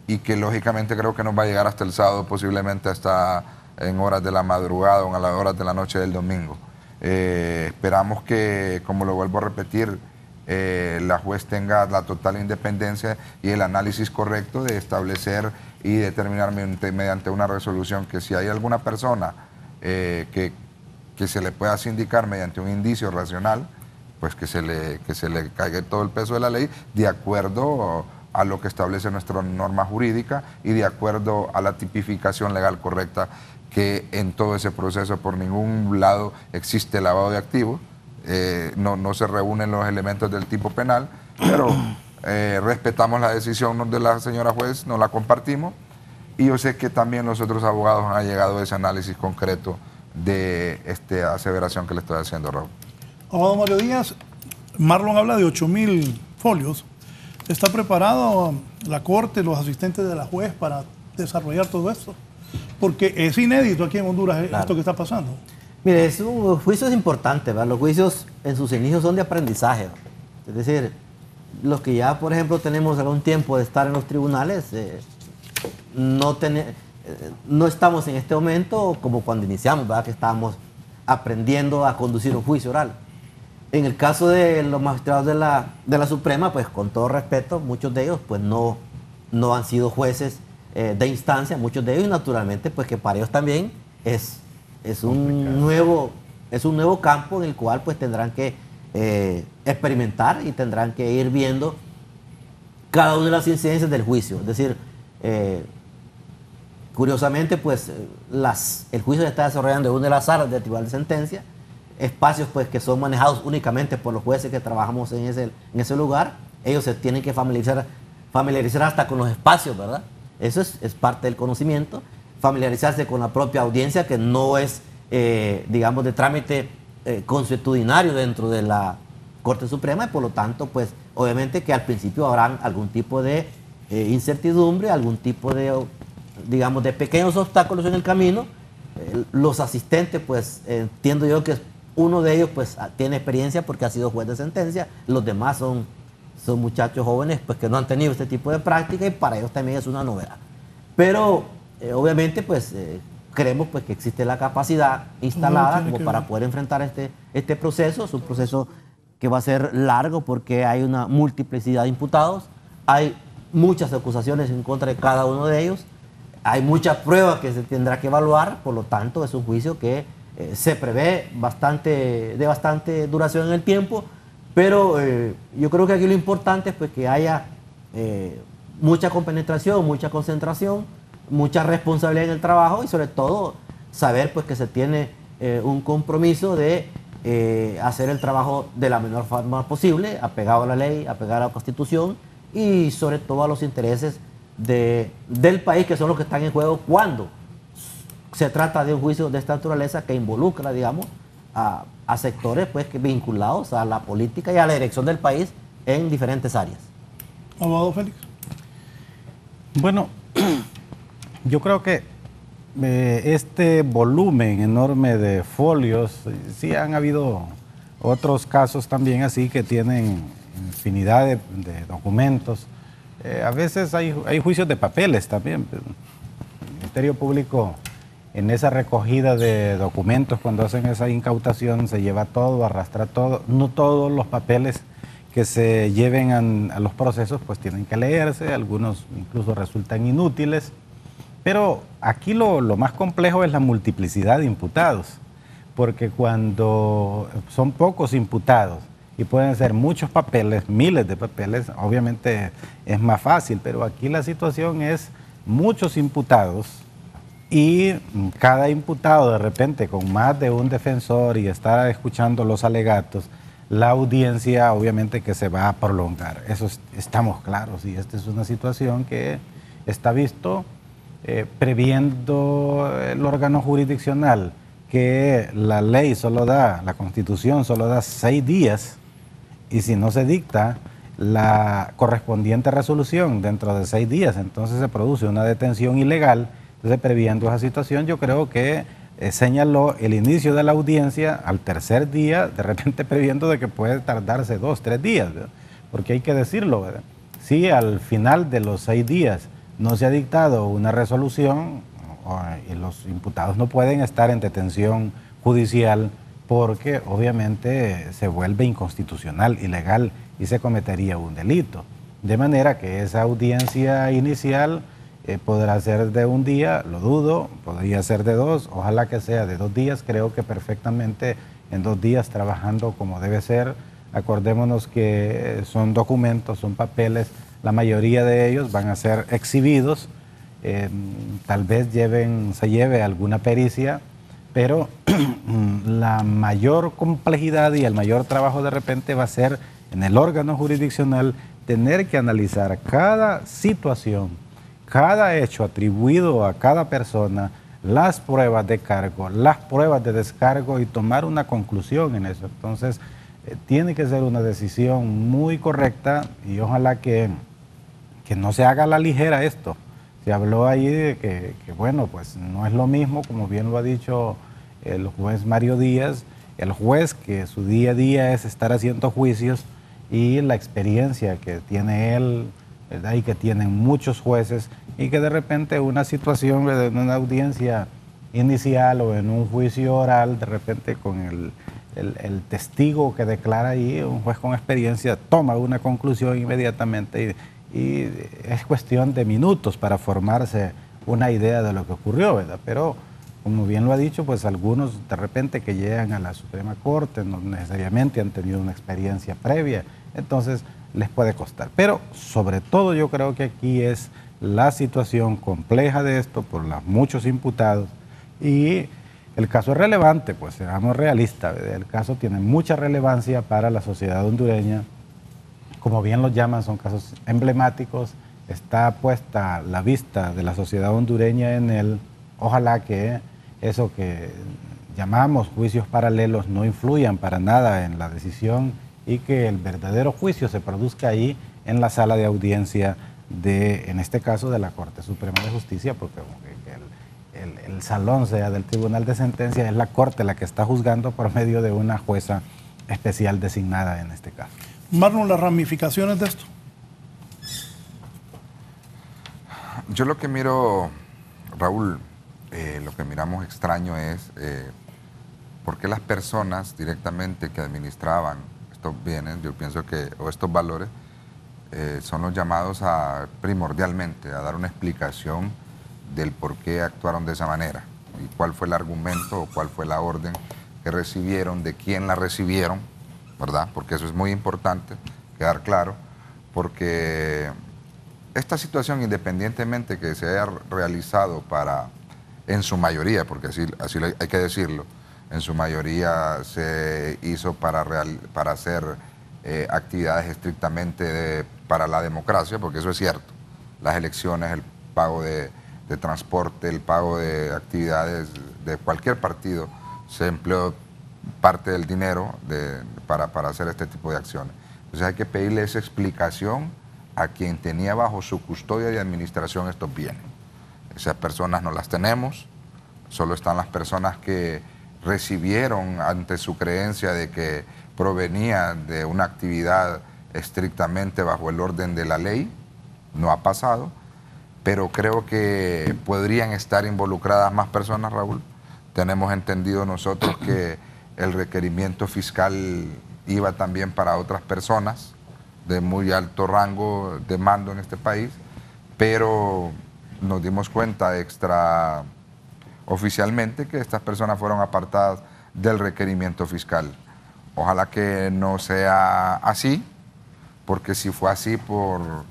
y que lógicamente creo que nos va a llegar hasta el sábado, posiblemente hasta en horas de la madrugada o en las horas de la noche del domingo. Esperamos que, como lo vuelvo a repetir, la juez tenga la total independencia y el análisis correcto de establecer y determinar mediante una resolución que si hay alguna persona que se le pueda sindicar mediante un indicio racional, pues que se le caiga todo el peso de la ley de acuerdo a lo que establece nuestra norma jurídica y de acuerdo a la tipificación legal correcta, que en todo ese proceso por ningún lado existe lavado de activos. No se reúnen los elementos del tipo penal, pero respetamos la decisión de la señora juez, no la compartimos y yo sé que también los otros abogados han llegado a ese análisis concreto de esta aseveración que le estoy haciendo, Raúl. Abogado Mario Díaz, Marlon habla de 8.000 folios. ¿Está preparado la corte, los asistentes de la juez para desarrollar todo esto? Porque es inédito aquí en Honduras esto que está pasando. Mire, es un juicio importante, ¿verdad? Los juicios en sus inicios son de aprendizaje, ¿verdad? Es decir, los que ya, por ejemplo, tenemos algún tiempo de estar en los tribunales, no estamos en este momento como cuando iniciamos, ¿verdad? Que estábamos aprendiendo a conducir un juicio oral. En el caso de los magistrados de la Suprema, pues con todo respeto, muchos de ellos pues no han sido jueces de instancia, muchos de ellos, y naturalmente pues que para ellos también es un nuevo campo en el cual pues tendrán que experimentar y tendrán que ir viendo cada una de las incidencias del juicio. Es decir, curiosamente pues el juicio se está desarrollando en una de las salas del Tribunal de Sentencia, espacios pues que son manejados únicamente por los jueces que trabajamos en ese lugar. Ellos se tienen que familiarizar hasta con los espacios, ¿verdad? Eso es parte del conocimiento. Familiarizarse con la propia audiencia, que no es, digamos, de trámite consuetudinario dentro de la Corte Suprema, y por lo tanto, pues, obviamente que al principio habrán algún tipo de incertidumbre, algún tipo de, digamos, de pequeños obstáculos en el camino. Los asistentes, pues, entiendo yo que uno de ellos, pues, tiene experiencia porque ha sido juez de sentencia, los demás son muchachos jóvenes, pues, que no han tenido este tipo de práctica y para ellos también es una novedad. Pero obviamente pues creemos pues que existe la capacidad instalada como para poder enfrentar este proceso. Es un proceso que va a ser largo porque hay una multiplicidad de imputados, hay muchas acusaciones en contra de cada uno de ellos, hay muchas pruebas que se tendrá que evaluar, por lo tanto es un juicio que se prevé de bastante duración en el tiempo, pero yo creo que aquí lo importante es pues que haya mucha compenetración, mucha concentración, mucha responsabilidad en el trabajo y sobre todo saber pues que se tiene un compromiso de hacer el trabajo de la menor forma posible, apegado a la ley, apegado a la Constitución y sobre todo a los intereses del país, que son los que están en juego cuando se trata de un juicio de esta naturaleza que involucra, digamos, a sectores pues, vinculados a la política y a la dirección del país en diferentes áreas. Abogado Félix. Bueno, yo creo que este volumen enorme de folios, sí han habido otros casos también así que tienen infinidad de documentos. A veces hay juicios de papeles también. El Ministerio Público, en esa recogida de documentos, cuando hacen esa incautación, se lleva todo, arrastra todo. No todos los papeles que se lleven a los procesos pues tienen que leerse, algunos incluso resultan inútiles. Pero aquí lo más complejo es la multiplicidad de imputados, porque cuando son pocos imputados y pueden ser muchos papeles, miles de papeles, obviamente es más fácil, pero aquí la situación es muchos imputados y cada imputado de repente con más de un defensor y estar escuchando los alegatos, la audiencia obviamente que se va a prolongar. Eso estamos claros, y esta es una situación que está visto previendo el órgano jurisdiccional, que la ley solo da, la Constitución solo da 6 días, y si no se dicta la correspondiente resolución dentro de 6 días, entonces se produce una detención ilegal. Entonces, previendo esa situación, yo creo que señaló el inicio de la audiencia al tercer día, de repente previendo de que puede tardarse 2, 3 días, ¿verdad? Porque hay que decirlo, ¿verdad? Si al final de los 6 días no se ha dictado una resolución, y los imputados no pueden estar en detención judicial, porque obviamente se vuelve inconstitucional, ilegal, y se cometería un delito. De manera que esa audiencia inicial podrá ser de 1 día, lo dudo, podría ser de 2, ojalá que sea de 2 días, creo que perfectamente en 2 días trabajando como debe ser. Acordémonos que son documentos, son papeles, la mayoría de ellos van a ser exhibidos, tal vez se lleve alguna pericia, pero la mayor complejidad y el mayor trabajo de repente va a ser en el órgano jurisdiccional tener que analizar cada situación, cada hecho atribuido a cada persona, las pruebas de cargo, las pruebas de descargo y tomar una conclusión en eso. Entonces, tiene que ser una decisión muy correcta y ojalá que no se haga a la ligera esto. Se habló ahí de que, bueno, pues no es lo mismo, como bien lo ha dicho el juez Mario Díaz, el juez que su día a día es estar haciendo juicios, y la experiencia que tiene él, ¿verdad? Y que tienen muchos jueces, y que de repente una situación en una audiencia inicial o en un juicio oral, de repente con el testigo que declara ahí, un juez con experiencia toma una conclusión inmediatamente y es cuestión de minutos para formarse una idea de lo que ocurrió, ¿verdad? Pero como bien lo ha dicho, pues algunos de repente que llegan a la Suprema Corte no necesariamente han tenido una experiencia previa, entonces les puede costar. Pero sobre todo yo creo que aquí es la situación compleja de esto por los muchos imputados, y el caso es relevante, pues seamos realistas, ¿verdad? El caso tiene mucha relevancia para la sociedad hondureña, como bien lo llaman, son casos emblemáticos, está puesta la vista de la sociedad hondureña en él. Ojalá que eso que llamamos juicios paralelos no influyan para nada en la decisión y que el verdadero juicio se produzca ahí en la sala de audiencia en este caso, de la Corte Suprema de Justicia, porque el salón sea del Tribunal de Sentencia, es la Corte la que está juzgando por medio de una jueza especial designada en este caso. Marlon, las ramificaciones de esto. Yo lo que miro, Raúl, lo que miramos extraño es por qué las personas directamente que administraban estos bienes, yo pienso que, o estos valores, son los llamados primordialmente a dar una explicación del por qué actuaron de esa manera y cuál fue el argumento o cuál fue la orden que recibieron, de quién la recibieron, ¿verdad? Porque eso es muy importante quedar claro, porque esta situación, independientemente que se haya realizado en su mayoría, porque así hay que decirlo, en su mayoría se hizo para hacer actividades estrictamente para la democracia, porque eso es cierto, las elecciones, el pago de transporte, el pago de actividades de cualquier partido, se empleó parte del dinero para hacer este tipo de acciones. Entonces hay que pedirle esa explicación a quien tenía bajo su custodia y administración estos bienes. Esas personas no las tenemos, solo están las personas que recibieron ante su creencia de que provenía de una actividad estrictamente bajo el orden de la ley. No ha pasado, pero creo que podrían estar involucradas más personas, Raúl. Tenemos entendido nosotros que el requerimiento fiscal iba también para otras personas de muy alto rango de mando en este país, pero nos dimos cuenta extraoficialmente que estas personas fueron apartadas del requerimiento fiscal. Ojalá que no sea así, porque si fue así por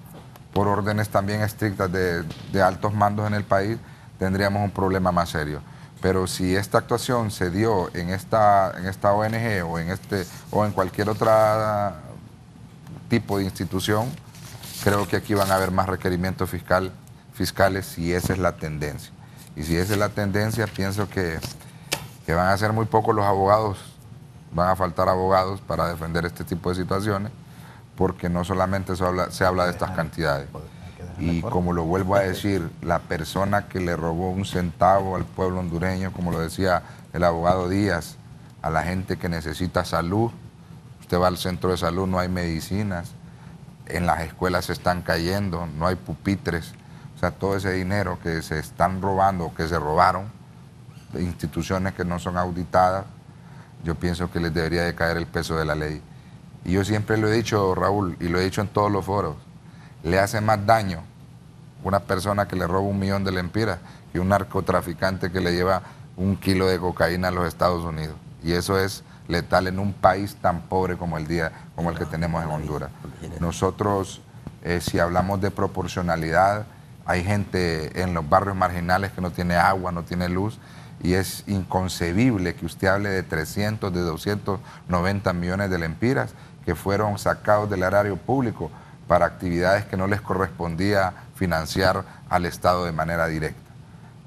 órdenes también estrictas de altos mandos en el país, tendríamos un problema más serio. Pero si esta actuación se dio en esta ONG o en cualquier otro tipo de institución, creo que aquí van a haber más requerimientos fiscales si esa es la tendencia. Y si esa es la tendencia, pienso que van a ser muy pocos los abogados, van a faltar abogados para defender este tipo de situaciones, porque no solamente se habla de estas cantidades. Y como lo vuelvo a decir, la persona que le robó un centavo al pueblo hondureño, como lo decía el abogado Díaz, a la gente que necesita salud, usted va al centro de salud, no hay medicinas, en las escuelas se están cayendo, no hay pupitres, o sea, todo ese dinero que se están robando, que se robaron, de instituciones que no son auditadas, yo pienso que les debería de caer el peso de la ley. Y yo siempre lo he dicho, Raúl, y lo he dicho en todos los foros, le hace más daño una persona que le roba 1 millón de lempiras que un narcotraficante que le lleva 1 kilo de cocaína a los Estados Unidos. Y eso es letal en un país tan pobre como el que tenemos en Honduras. Nosotros, si hablamos de proporcionalidad, hay gente en los barrios marginales que no tiene agua, no tiene luz, y es inconcebible que usted hable de 300, de 290 millones de lempiras que fueron sacados del erario público para actividades que no les correspondía financiar al Estado de manera directa.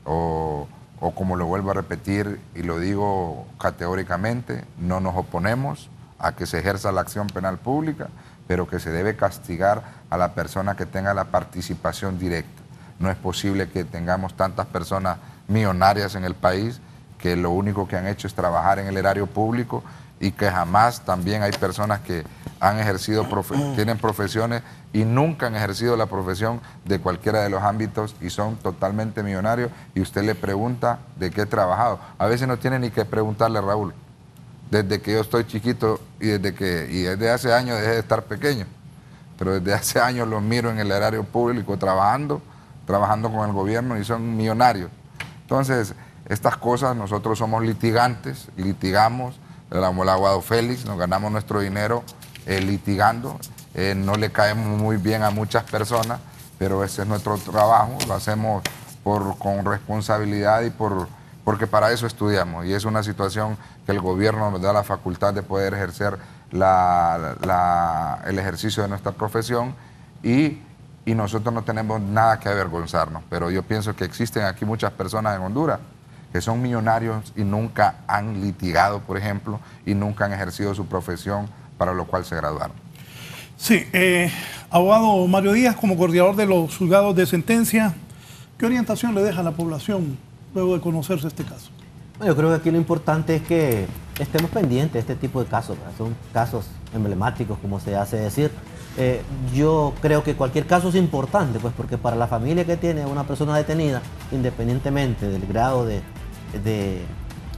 O como lo vuelvo a repetir y lo digo categóricamente, no nos oponemos a que se ejerza la acción penal pública, pero que se debe castigar a la persona que tenga la participación directa. No es posible que tengamos tantas personas millonarias en el país que lo único que han hecho es trabajar en el erario público y que jamás también hay personas que han ejercido, tienen profesiones y nunca han ejercido la profesión de cualquiera de los ámbitos y son totalmente millonarios y usted le pregunta de qué he trabajado. A veces no tiene ni que preguntarle, Raúl. Desde que yo estoy chiquito y desde hace años dejé de estar pequeño, pero desde hace años los miro en el erario público trabajando con el gobierno y son millonarios. Entonces, estas cosas nosotros somos litigantes, litigamos, el abogado Félix, nos ganamos nuestro dinero litigando, no le caemos muy bien a muchas personas, pero ese es nuestro trabajo, lo hacemos con responsabilidad y porque para eso estudiamos, y es una situación que el gobierno nos da la facultad de poder ejercer el ejercicio de nuestra profesión y nosotros no tenemos nada que avergonzarnos, pero yo pienso que existen aquí muchas personas en Honduras que son millonarios y nunca han litigado, por ejemplo, y nunca han ejercido su profesión para lo cual se graduaron. Sí, abogado Mario Díaz, como coordinador de los juzgados de sentencia, ¿qué orientación le deja a la población luego de conocerse este caso? Yo creo que aquí lo importante es que estemos pendientes de este tipo de casos, ¿verdad? Son casos emblemáticos, como se hace decir. Yo creo que cualquier caso es importante, pues porque para la familia que tiene una persona detenida, independientemente del grado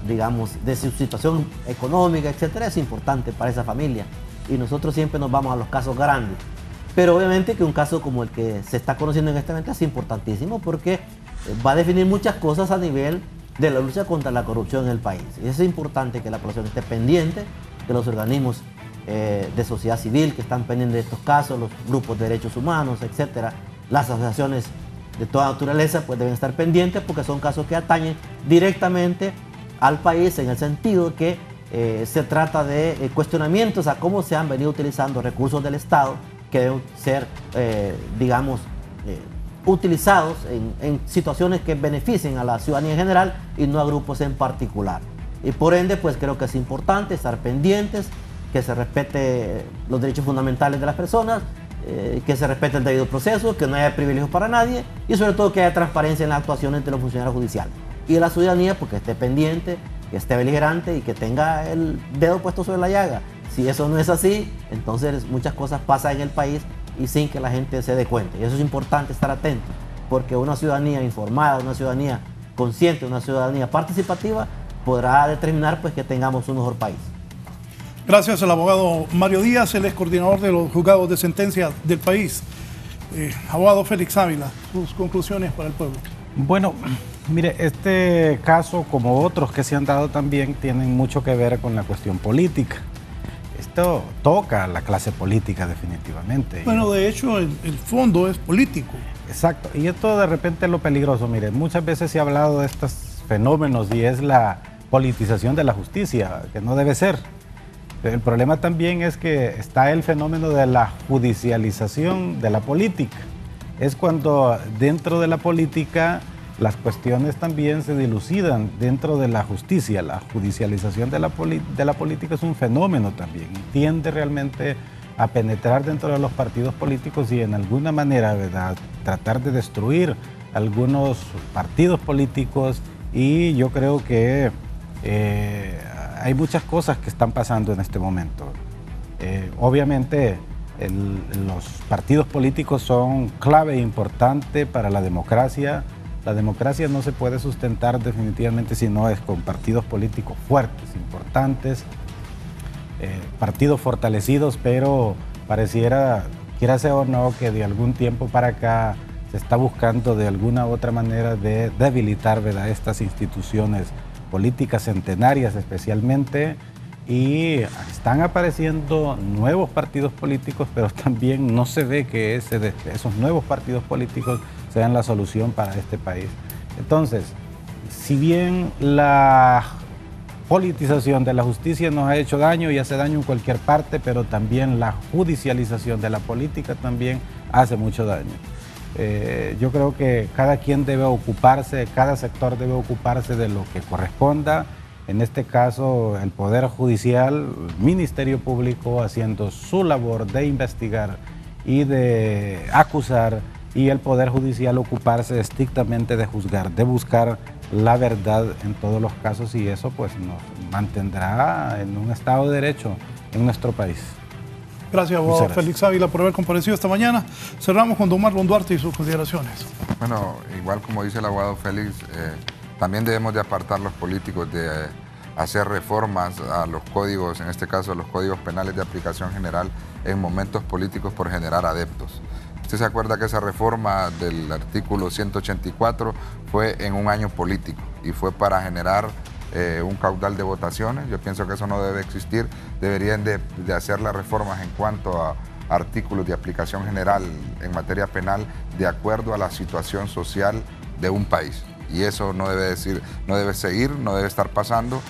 digamos, de su situación económica, etcétera, es importante para esa familia. Y nosotros siempre nos vamos a los casos grandes. Pero obviamente que un caso como el que se está conociendo en este momento es importantísimo porque va a definir muchas cosas a nivel de la lucha contra la corrupción en el país. Y es importante que la población esté pendiente, que los organismos de sociedad civil que están pendientes de estos casos, los grupos de derechos humanos, etcétera, las asociaciones de toda naturaleza, pues deben estar pendientes porque son casos que atañen directamente al país en el sentido que se trata de cuestionamientos a cómo se han venido utilizando recursos del Estado que deben ser, digamos, utilizados en situaciones que beneficien a la ciudadanía en general y no a grupos en particular. Y por ende, pues creo que es importante estar pendientes, que se respete los derechos fundamentales de las personas, que se respete el debido proceso, que no haya privilegios para nadie y sobre todo que haya transparencia en las actuaciones de los funcionarios judiciales. Y de la ciudadanía, pues que esté pendiente, que esté beligerante y que tenga el dedo puesto sobre la llaga. Si eso no es así, entonces muchas cosas pasan en el país y sin que la gente se dé cuenta. Y eso es importante estar atento, porque una ciudadanía informada, una ciudadanía consciente, una ciudadanía participativa podrá determinar pues que tengamos un mejor país. Gracias al abogado Mario Díaz, él es coordinador de los juzgados de sentencia del país. Abogado Félix Ávila, sus conclusiones para el pueblo. Bueno, mire, este caso, como otros que se han dado también, tienen mucho que ver con la cuestión política. Esto toca a la clase política definitivamente. Bueno, de hecho, el fondo es político. Exacto, y esto de repente es lo peligroso. Mire, muchas veces se ha hablado de estos fenómenos y es la politización de la justicia, que no debe ser. Pero el problema también es que está el fenómeno de la judicialización de la política. Es cuando dentro de la política las cuestiones también se dilucidan dentro de la justicia. La judicialización de la política es un fenómeno también y tiende realmente a penetrar dentro de los partidos políticos y en alguna manera, ¿verdad?, tratar de destruir algunos partidos políticos. Y yo creo que hay muchas cosas que están pasando en este momento. Obviamente los partidos políticos son clave e importante para la democracia. La democracia no se puede sustentar definitivamente si no es con partidos políticos fuertes, importantes, partidos fortalecidos, pero pareciera, quiera sea o no, que de algún tiempo para acá se está buscando de alguna u otra manera de debilitar, ¿verdad?, estas instituciones políticas centenarias especialmente, y están apareciendo nuevos partidos políticos, pero también no se ve que esos nuevos partidos políticos sean la solución para este país. Entonces, si bien la politización de la justicia nos ha hecho daño y hace daño en cualquier parte, pero también la judicialización de la política también hace mucho daño. Yo creo que cada quien debe ocuparse, cada sector debe ocuparse de lo que corresponda. En este caso, el Poder Judicial, el Ministerio Público haciendo su labor de investigar y de acusar, y el Poder Judicial ocuparse estrictamente de juzgar, de buscar la verdad en todos los casos, y eso pues nos mantendrá en un Estado de Derecho en nuestro país. Gracias, abogado Félix Ávila, por haber comparecido esta mañana. Cerramos con don Marlon Duarte y sus consideraciones. Bueno, igual como dice el abogado Félix, también debemos de apartar los políticos de hacer reformas a los códigos, en este caso a los códigos penales de aplicación general, en momentos políticos por generar adeptos. Usted se acuerda que esa reforma del artículo 184 fue en un año político y fue para generar un caudal de votaciones. Yo pienso que eso no debe existir. Deberían de hacer las reformas en cuanto a artículos de aplicación general en materia penal de acuerdo a la situación social de un país. Y eso no debe seguir, no debe estar pasando,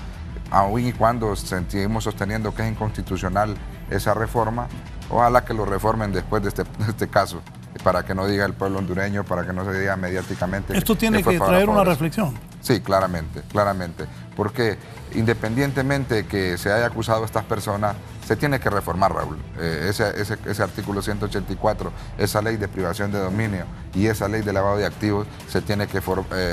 aun y cuando seguimos sosteniendo que es inconstitucional esa reforma. Ojalá que lo reformen después de este caso, para que no diga el pueblo hondureño, para que no se diga mediáticamente. Esto tiene que traer una reflexión. Sí, claramente, porque independientemente de que se haya acusado a estas personas, se tiene que reformar, Raúl. Ese artículo 184, esa ley de privación de dominio y esa ley de lavado de activos se tiene que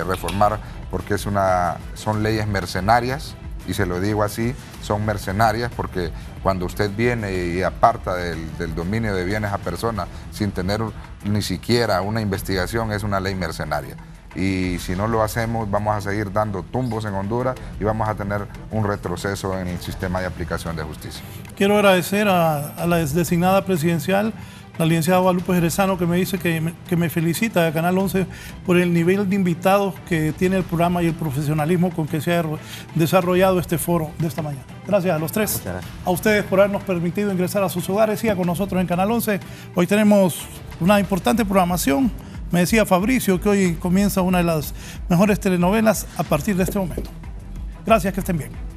reformar, porque son leyes mercenarias. Y se lo digo así, son mercenarias, porque cuando usted viene y aparta del dominio de bienes a personas sin tener ni siquiera una investigación, es una ley mercenaria. Y si no lo hacemos, vamos a seguir dando tumbos en Honduras y vamos a tener un retroceso en el sistema de aplicación de justicia. Quiero agradecer a la designada presidencial, la licenciada Guadalupe Jerezano, que me dice que me felicita a Canal 11 por el nivel de invitados que tiene el programa y el profesionalismo con que se ha desarrollado este foro de esta mañana. Gracias a los tres. A ustedes por habernos permitido ingresar a sus hogares. Siga con nosotros en Canal 11. Hoy tenemos una importante programación. Me decía Fabricio que hoy comienza una de las mejores telenovelas a partir de este momento. Gracias, que estén bien.